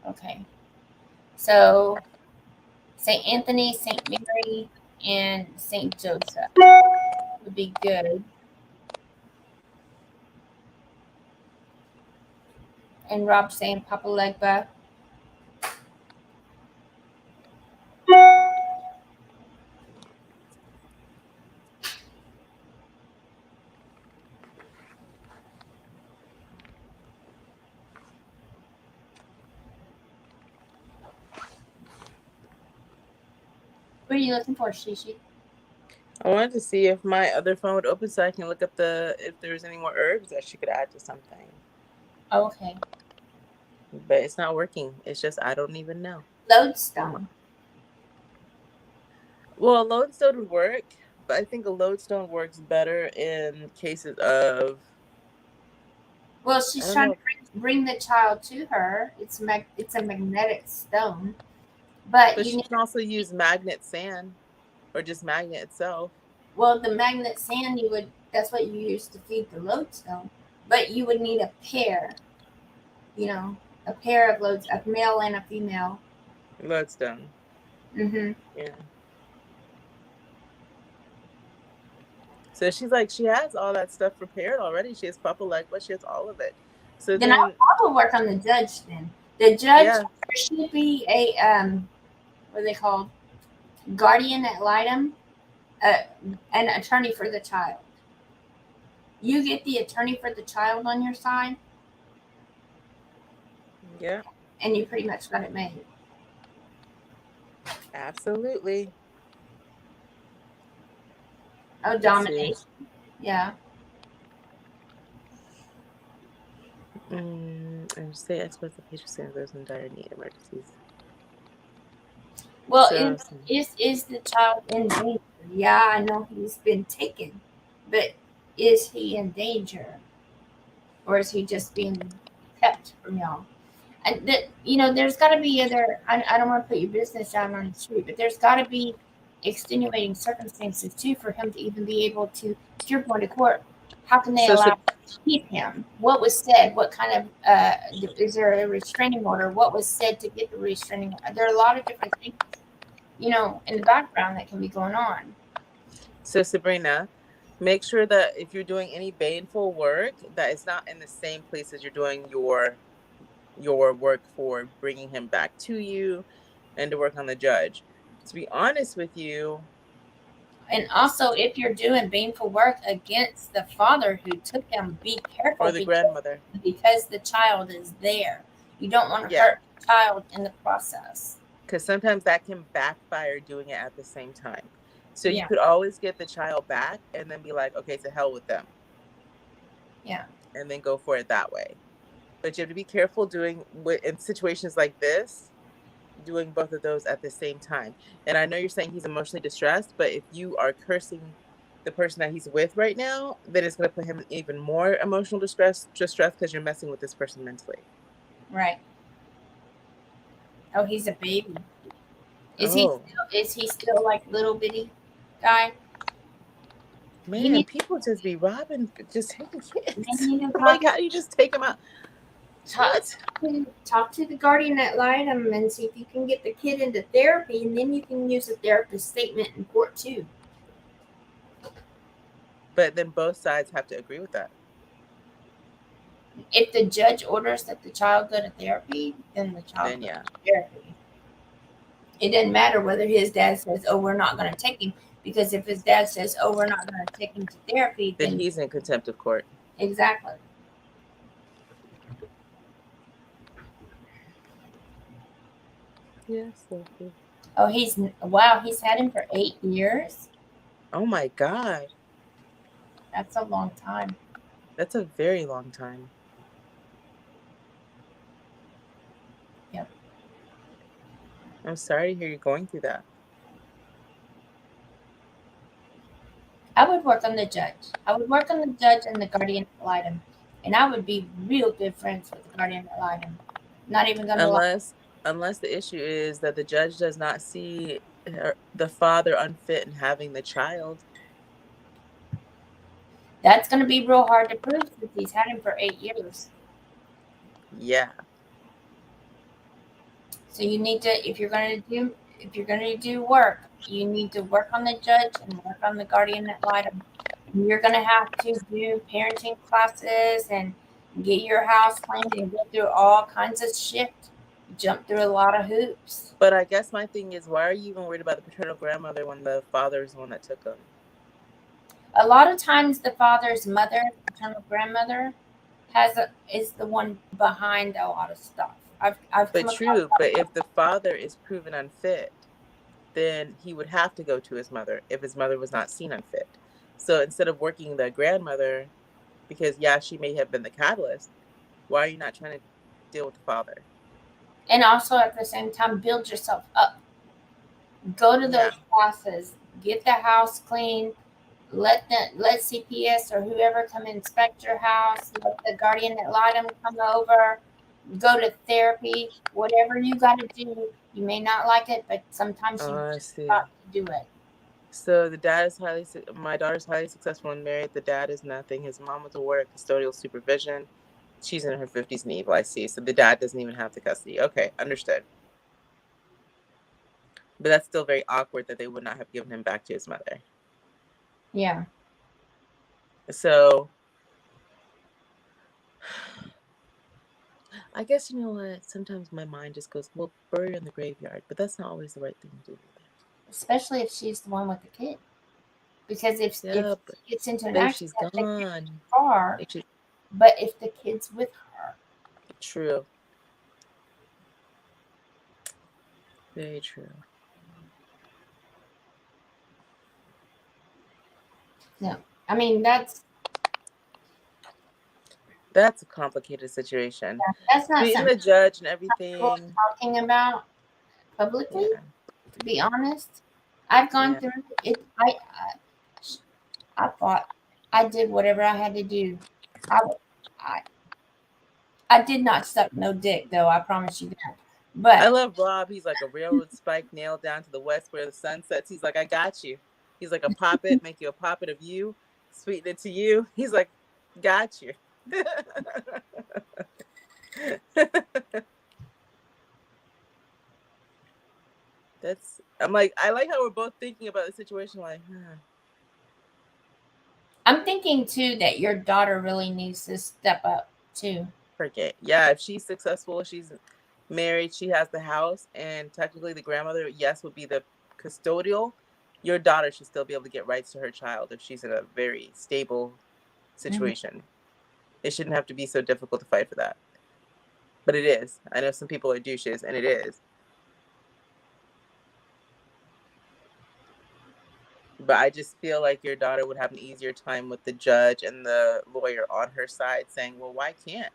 Okay, so Saint Anthony, Saint Mary, and Saint Joseph would be good. And Rob saying Papa Legba. What are you looking for, Shishi? I wanted to see if my other phone would open so I can look up if there's any more herbs that she could add to something. Oh, okay. But it's not working. It's just I don't even know. Lodestone. Well, a lodestone would work, but I think a lodestone works better in cases of. Well, she's trying to bring the child to her. It's a magnetic stone, but she can also use magnet sand, or just magnet itself. Well, the magnet sand that's what you use to feed the lodestone, but you would need a pair. A pair of loads, a male and a female lodestone. Mm-hmm. Yeah. So she's like, she has all that stuff prepared already. She has Papa Legba. She has all of it. So then I'll work on the judge. Then the judge should be a what are they called? Guardian ad litem, an attorney for the child. You get the attorney for the child on your side. Yeah. And you pretty much got it made. Absolutely. Oh, domination. Yeah. And say experts of patient send those in dire need emergencies. Well, is the child in danger? Yeah, I know he's been taken, but is he in danger, or is he just being kept from y'all? And that there's got to be other. I don't want to put your business out on the street, but there's got to be extenuating circumstances too for him to even be able to. If you're going to court, how can they allow to keep him? What was said? What kind of is there a restraining order? What was said to get the restraining order? There are a lot of different things, in the background that can be going on. So Sabrina, make sure that if you're doing any baneful work, that it's not in the same place as you're doing your work for bringing him back to you and to work on the judge. To be honest with you, And also, if you're doing baneful work against the father who took him, be careful or the grandmother. because the child is there. You don't want to Yeah. hurt the child in the process. Because sometimes that can backfire doing it at the same time. So you Yeah. could always get the child back and then be like, okay, to hell with them. Yeah. And then go for it that way. But you have to be careful doing in situations like this, doing both of those at the same time. And I know you're saying he's emotionally distressed, but if you are cursing the person that he's with right now, then it's going to put him in even more emotional distress because you're messing with this person mentally. Right. Oh, he's a baby. Oh Is he still like little bitty guy? He man, needs people just be robbing, just taking they kids. need to I'm like, how do you just take them out? talk, What? talk to the guardian ad litem and see if you can get the kid into therapy, and then you can use a therapist statement in court too. But then both sides have to agree with that. If the judge orders that the child go to therapy, then the child Then goes yeah. to therapy. It doesn't matter whether his dad says, "Oh, we're not going to take him," because if his dad says, "Oh, we're not going to take him to therapy," Then then he's in contempt of court. exactly. Yes, Sophie. Oh, he's had him for 8 years. Oh my God. That's a long time. That's a very long time. Yep. I'm sorry to hear you're going through that. I would work on the judge. I would work on the judge and the guardian ad litem, and I would be real good friends with the guardian ad litem. Not even gonna lie. Unless the issue is that the judge does not see the father unfit in having the child. That's gonna be real hard to prove since he's had him for 8 years. Yeah. So you need to, if you're gonna do work, you need to work on the judge and work on the guardian ad litem. You're gonna have to do parenting classes and get your house cleaned and go through all kinds of shit. Jump through a lot of hoops. But I guess my thing is, why are you even worried about the paternal grandmother when the father is the one that took him? A lot of times, the father's mother, paternal grandmother, is the one behind a lot of stuff. I've But come across. true, but if the father is proven unfit, then he would have to go to his mother if his mother was not seen unfit. So instead of working the grandmother, because yeah, she may have been the catalyst, why are you not trying to deal with the father? And also at the same time, build yourself up. Go to Yeah. those classes. Get the house clean. Let CPS or whoever come inspect your house. Let the guardian ad litem come over. Go to therapy. Whatever you got to do. You may not like it, but sometimes you Oh, I just see. got to do it. So the dad is my daughter's highly successful and married. The dad is nothing. His mom was aware of custodial supervision. She's in her 50s and evil, I see. So the dad doesn't even have the custody. Okay, understood. But that's still very awkward that they would not have given him back to his mother. Yeah. So I guess you know what? Sometimes my mind just goes, well, bury her in the graveyard. But that's not always the right thing to do either. Especially if she's the one with the kid. Because if Yeah, she gets into an but if she's accident, the kid's in gone, the car. like she, But if the kid's with her, true. Very true. no. I mean That's a complicated situation. that's not Being something the judge and we're everything. talking about publicly. Yeah. To be honest, I've gone Yeah. through it. I thought I did whatever I had to do. I I, I did not suck no dick though. I promise you that. I But love Rob. He's like a railroad spike nailed down to the west where the sun sets. He's like, I got you. He's like a poppet, make you a poppet of you, sweeten it to you. He's like, got you. I'm like, I like how we're both thinking about the situation like, huh. I'm thinking too that your daughter really needs to step up too. Forget. Yeah, if she's successful, she's married, she has the house, and technically the grandmother, yes, would be the custodial. Your daughter should still be able to get rights to her child if she's in a very stable situation. It shouldn't have to be so difficult to fight for that. But it is. I know some people are douches, and it is. But I just feel like your daughter would have an easier time with the judge and the lawyer on her side saying, well, why can't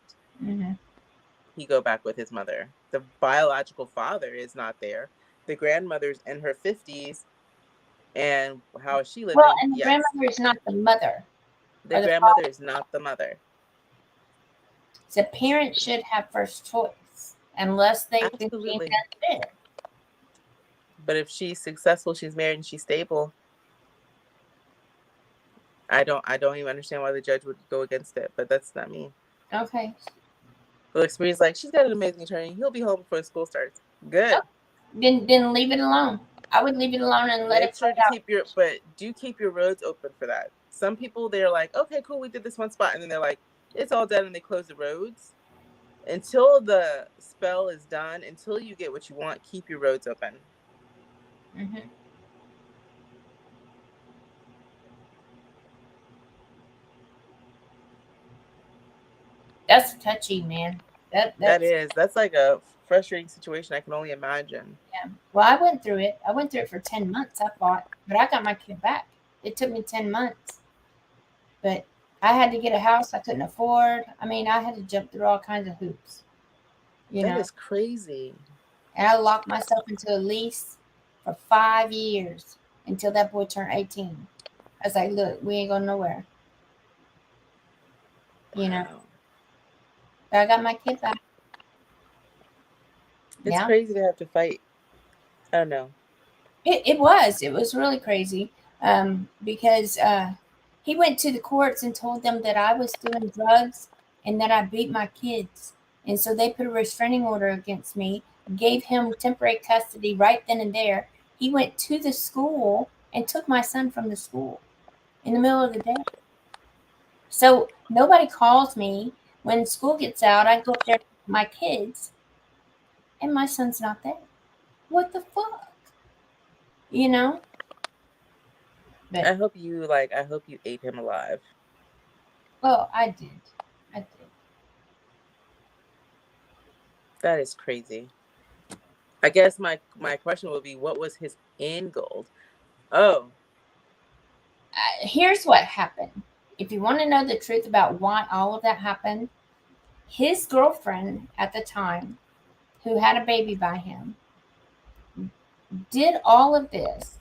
he go back with his mother? The biological father is not there. The grandmother's in her 50s. And how is she living? Well, and the Yes. grandmother is not the mother. The grandmother is not the mother. The parents should have first choice unless they think Absolutely. that's it. But if she's successful, she's married, and she's stable, I don't even understand why the judge would go against it. But that's not me. Okay. Looks to me like she's got an amazing attorney. He'll be home before school starts. Good. Oh, then leave it alone. I would leave it alone and let Make it sure play to out. keep your roads open for that. Some people, they're like, okay, cool, we did this one spot, and then they're like, it's all done, and they close the roads. Until the spell is done, until you get what you want, keep your roads open. That's touchy, man. That's like a frustrating situation. I can only imagine. Yeah. Well, I went through it. I went through it for 10 months, I thought, but I got my kid back. It took me 10 months. But I had to get a house I couldn't afford. I mean, I had to jump through all kinds of hoops. That is crazy. And I locked myself into a lease for 5 years until that boy turned 18. I was like, look, we ain't going nowhere. But I got my kid back. It's crazy to have to fight. I don't know. It was really crazy because he went to the courts and told them that I was doing drugs and that I beat my kids. And so they put a restraining order against me, gave him temporary custody right then and there. He went to the school and took my son from the school in the middle of the day. So nobody calls me. When school gets out, I go up there with my kids, and my son's not there. What the fuck? But, I hope you ate him alive. well, I did. That is crazy. I guess my question would be, what was his end goal? Oh. Here's what happened. If you want to know the truth about why all of that happened, his girlfriend at the time, who had a baby by him, did all of this.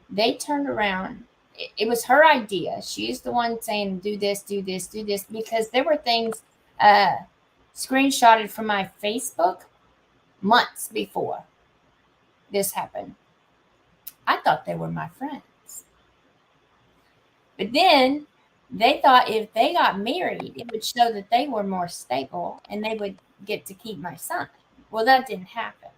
They turned around. It was her idea. She's the one saying, do this, do this, do this, because there were things screenshotted from my Facebook months before this happened. I thought they were my friends. But then they thought if they got married, it would show that they were more stable and they would get to keep my son. Well, that didn't happen.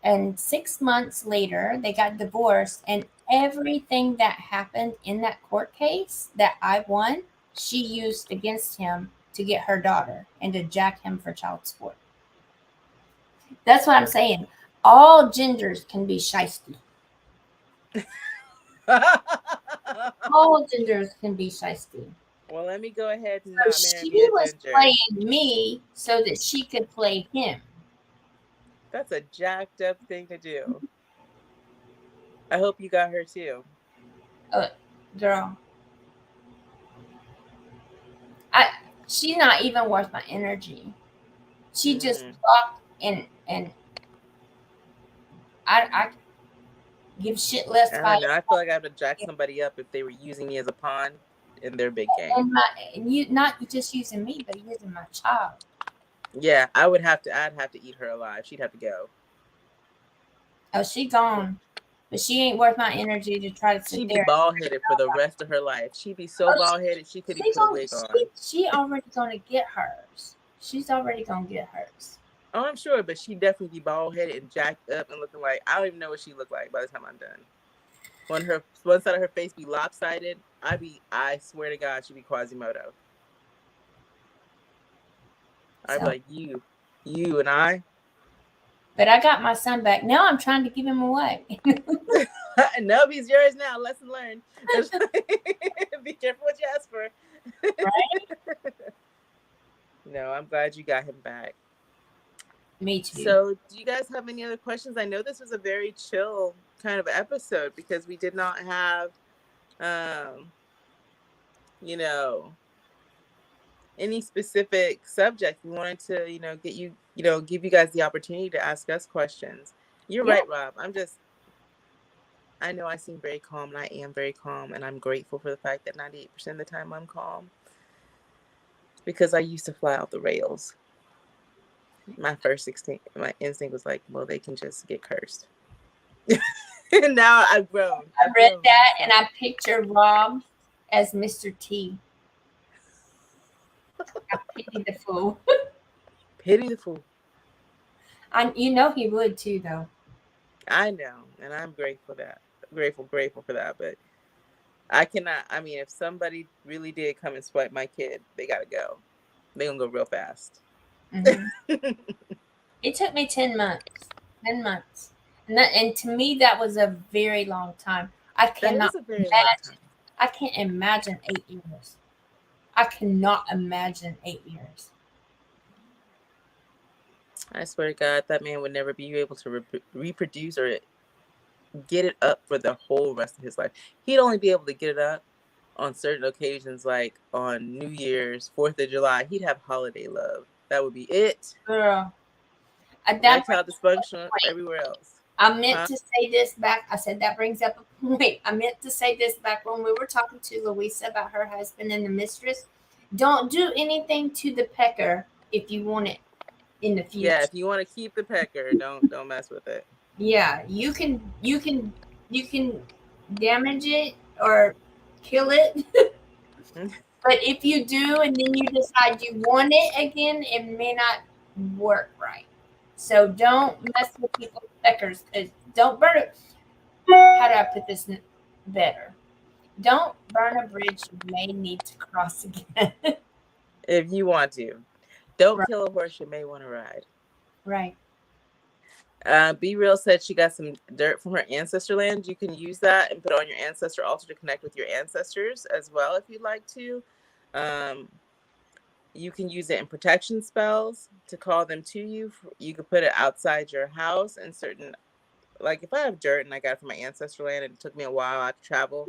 And 6 months later, they got divorced, and everything that happened in that court case that I won, she used against him to get her daughter and to jack him for child support. That's what I'm saying. All genders can be shiesty. All genders can be shiesty. Well, let me go ahead and not marry she me a was ginger. playing me so that she could play him. That's a jacked up thing to do. I hope you got her too. Girl. She's not even worth my energy. She just talked and I give shit less. I don't know. I feel like I have to jack somebody up if they were using me as a pawn in their big game. And you not just using me, but using my child. Yeah, I'd have to eat her alive. She'd have to go. Oh, she gone. But she ain't worth my energy to try to sit She'd there. be bald-headed for the rest of her life. She'd be so bald-headed she couldn't even put a wig on. She already gonna get hers. She's already gonna get hers. Oh, I'm sure, but she'd definitely be bald-headed and jacked up and looking like, I don't even know what she looked like by the time I'm done. When one side of her face be lopsided, I swear to God, she'd be Quasimodo. I'd be So, like, you and I. but I got my son back. Now I'm trying to give him away. Nope, he's yours now. Lesson learned. Be careful what you ask for. Right? No, I'm glad you got him back. Me too. So, do you guys have any other questions? I know this was a very chill kind of episode because we did not have, you know, any specific subject. We wanted to, get you, give you guys the opportunity to ask us questions. You're Yeah. right, Rob. I know I seem very calm, and I am very calm, and I'm grateful for the fact that 98% of the time I'm calm because I used to fly off the rails. My instinct was like, well, they can just get cursed. And now I've grown. I read that and I picture Rob as Mr. T. I pity the fool. Pity the fool. You know he would too, though. I know, and I'm grateful for that. But I cannot. I mean, if somebody really did come and swipe my kid, they gotta go. They gonna go real fast. Mm-hmm. It took me 10 months. 10 months. And to me, that was a very long time. I cannot imagine. I can't imagine 8 years. I cannot imagine 8 years. I swear to God, that man would never be able to reproduce or get it up for the whole rest of his life. He'd only be able to get it up on certain occasions, like on New Year's, 4th of July. He'd have holiday love. That would be it. Girl. Erectile dysfunction everywhere else. I meant to say this back. I said that brings up a point. I meant to say this back when we were talking to Louisa about her husband and the mistress. Don't do anything to the pecker if you want it in the future. Yeah, if you want to keep the pecker, don't mess with it. Yeah, you can damage it or kill it. But if you do and then you decide you want it again, it may not work right. So don't mess with people's peckers. Don't burn it. How do I put this better? Don't burn a bridge you may need to cross again. If you want to. Don't kill a horse you may want to ride. Right. Be Real said she got some dirt from her ancestor land. You can use that and put it on your ancestor altar to connect with your ancestors as well if you'd like to. You can use it in protection spells to call them to you. You can put it outside your house and certain, like if I have dirt and I got it from my ancestor land and it took me a while, I have to travel,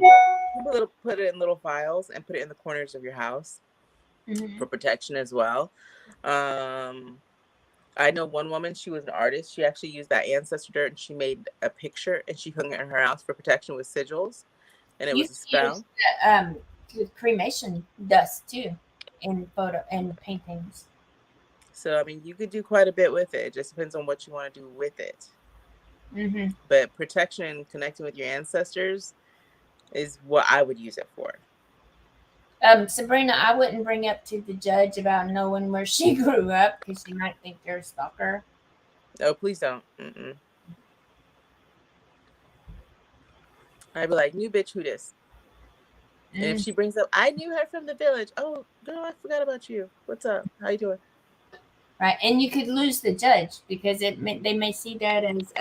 put it in little files and put it in the corners of your house for protection as well. I know one woman, she was an artist. She actually used that ancestor dirt and she made a picture and she hung it in her house for protection with sigils. And it was a spell. With cremation dust too in photo and paintings. So, I mean, you could do quite a bit with it. It just depends on what you want to do with it. But protection and connecting with your ancestors is what I would use it for. Sabrina, I wouldn't bring up to the judge about knowing where she grew up because she might think you're a stalker. Oh, please don't. I'd be like, new bitch, who this? And if she brings up, I knew her from the village. Oh, girl, I forgot about you. What's up? How you doing? Right, and you could lose the judge because they may see that as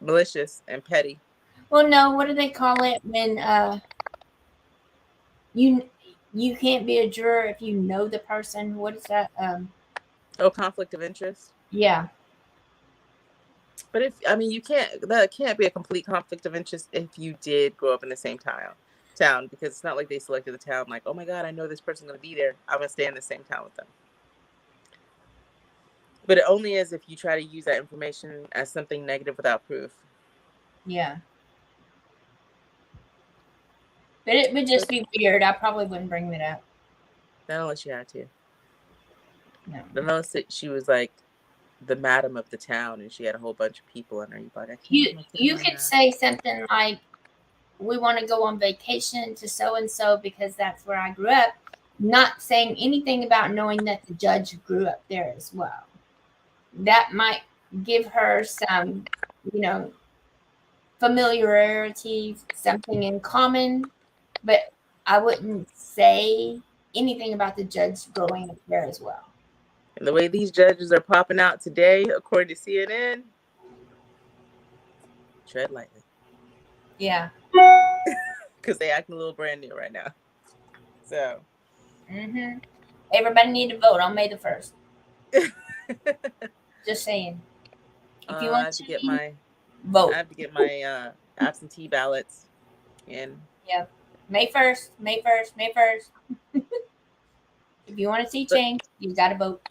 malicious and petty. Well, no, what do they call it when you can't be a juror if you know the person? What is that? Conflict of interest. Yeah. But that can't be a complete conflict of interest if you did grow up in the same town, because it's not like they selected the town like, oh my God, I know this person's going to be there. I'm going to stay in the same town with them. But it only is if you try to use that information as something negative without proof. Yeah. But it would just be weird. I probably wouldn't bring that up. Not unless you had to. No. Unless she was like the madam of the town and she had a whole bunch of people under you. But you could say something like, we want to go on vacation to so-and-so because that's where I grew up. Not saying anything about knowing that the judge grew up there as well. That might give her some, familiarity, something in common. But I wouldn't say anything about the judge growing up there as well. And the way these judges are popping out today, according to CNN, tread lightly. Yeah. Because they acting a little brand new right now. So. Everybody need to vote on May the 1st. Just saying. If you want I have to get my vote. I have to get my absentee ballots in. Yep. May 1st. May 1st. May 1st. If you want to see change, you got to vote.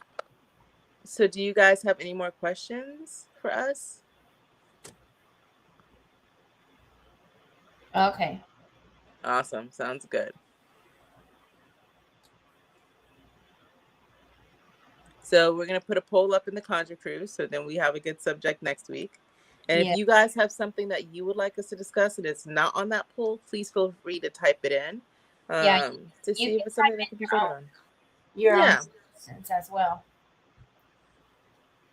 So do you guys have any more questions for us? Okay. Awesome. Sounds good. So we're going to put a poll up in the Conjure Crew, so then we have a good subject next week. And if you guys have something that you would like us to discuss and it's not on that poll, please feel free to type it in to see if it's something that can be voted on. Your own sense as well.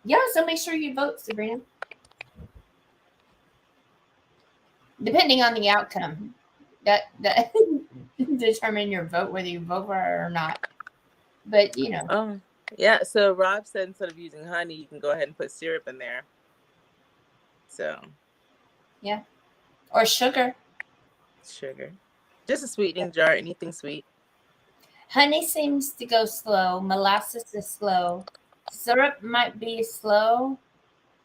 Yeah, so make sure you vote, Sabrina. Depending on the outcome, that determine your vote, whether you vote for her or not. But you know. Oh, yeah. So Rob said instead of using honey, you can go ahead and put syrup in there. So. Yeah. Or sugar. Sugar. Just a sweetening jar, anything sweet. Honey seems to go slow. Molasses is slow. Syrup might be slow.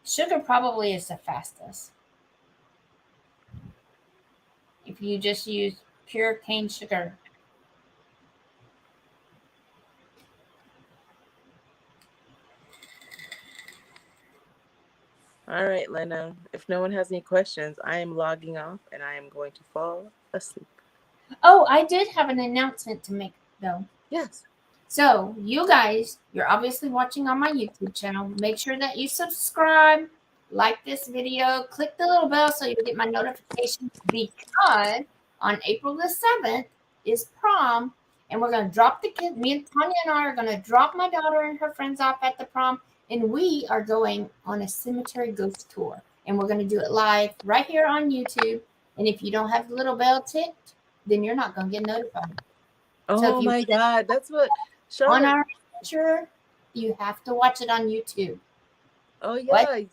Sugar probably is the fastest. If you just use pure cane sugar. All right, Lynna. If no one has any questions, I am logging off and I am going to fall asleep. Oh, I did have an announcement to make, though. Yes. So, you guys, you're obviously watching on my YouTube channel. Make sure that you subscribe, like this video, click the little bell so you get my notifications, because on April the 7th is prom, and we're going to drop the kids. Me and Tonya and I are going to drop my daughter and her friends off at the prom, and we are going on a cemetery ghost tour, and we're going to do it live right here on YouTube. And if you don't have the little bell ticked, then you're not going to get notified. Oh my God, that's what Charlotte. On our picture, you have to watch it on YouTube. Oh yeah,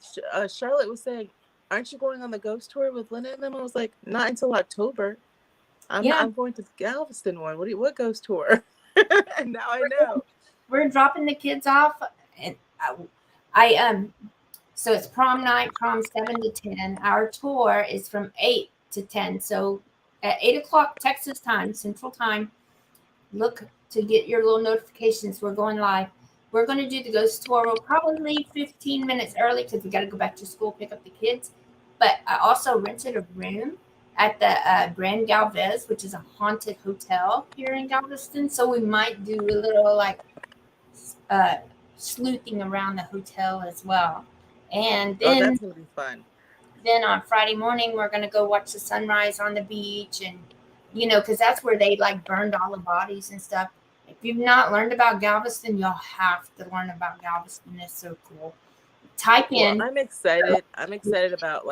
Charlotte was saying, "Aren't you going on the ghost tour with Lynna and them?" I was like, "Not until October. I'm going to Galveston one. What ghost tour?" And now I know. We're dropping the kids off, and so it's prom night, prom 7 to 10. Our tour is from 8 to 10. So at 8 o'clock Texas time, Central Time, look to get your little notifications. We're going live. We're going to do the ghost tour. We'll probably leave 15 minutes early because we got to go back to school, pick up the kids. But I also rented a room at the Grand Galvez, which is a haunted hotel here in Galveston. So we might do a little sleuthing around the hotel as well. And then that's going to be fun. Then on Friday morning, we're going to go watch the sunrise on the beach, and because that's where they burned all the bodies and stuff. If you've not learned about Galveston, you'll have to learn about Galveston. It's so cool. Type in. I'm excited. I'm excited about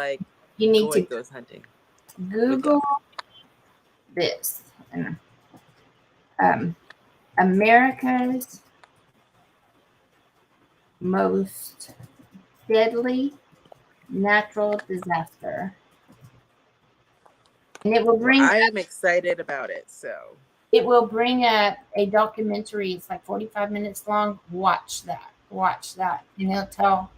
you need to ghost hunting. Google this. America's most deadly natural disaster. And it will bring. I am excited about it. So it will bring up a documentary. It's 45 minutes long. Watch that, and it'll tell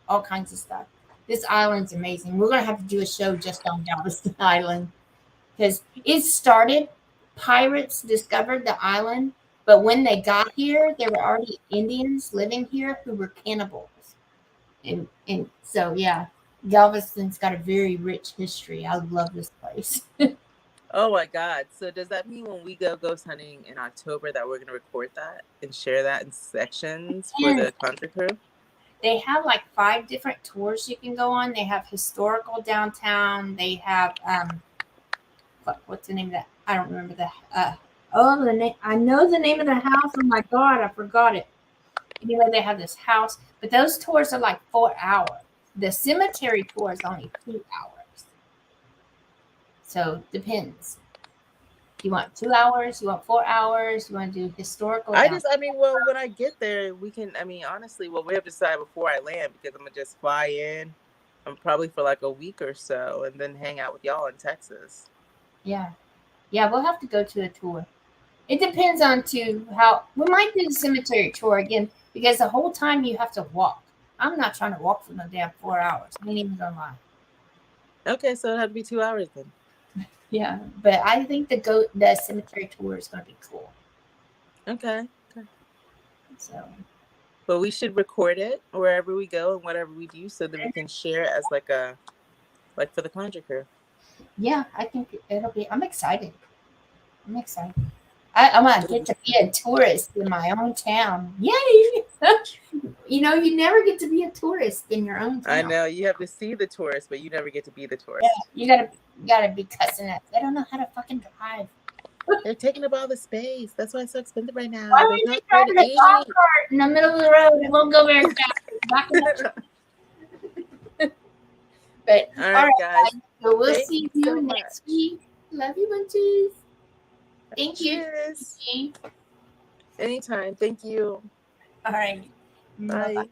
all kinds of stuff. This island's amazing. We're gonna have to do a show just on Galveston Island because it started. Pirates discovered the island, but when they got here, there were already Indians living here who were cannibals, and so yeah. Galveston's got a very rich history. I love this place. Oh my God. So does that mean when we go ghost hunting in October that we're going to record that and share that in sections for the Conjure Crew? They have 5 different tours you can go on. They have historical downtown. They have, what's the name of that? I don't remember the name. I know the name of the house. Oh my God, I forgot it. Anyway, they have this house, but those tours are 4 hours. The cemetery tour is only 2 hours. So depends. You want 2 hours? You want 4 hours? You want to do historical? Well, when I get there, we can, honestly, well, we have to decide before I land because I'm going to just fly in. I'm probably for like a week or so and then hang out with y'all in Texas. Yeah. Yeah, we'll have to go to a tour. It depends on how we might do the cemetery tour again because the whole time you have to walk. I'm not trying to walk for no damn 4 hours. I ain't even gonna lie. Okay, so it'll have to be 2 hours then. Yeah, but I think the cemetery tour is gonna be cool. Okay. So But we should record it wherever we go and whatever we do so that we can share as like for the Conjure crew. yeah, I think it'll be. I'm excited. I'm gonna get to be a tourist in my own town. Yay! You never get to be a tourist in your own town. I know you have to see the tourist, but you never get to be the Yeah, tourist. you gotta be cussing at. They don't know how to fucking drive. They're taking up all the space. That's why it's so expensive right now. Why There's are not they nowhere to driving a golf eat. cart in the middle of the road? It won't go very fast. But All right, guys. So we'll Thank see you you so next much. week. Love you, bunches. Thank Cheers. you. Anytime. Thank you. All right. Bye. Bye-bye.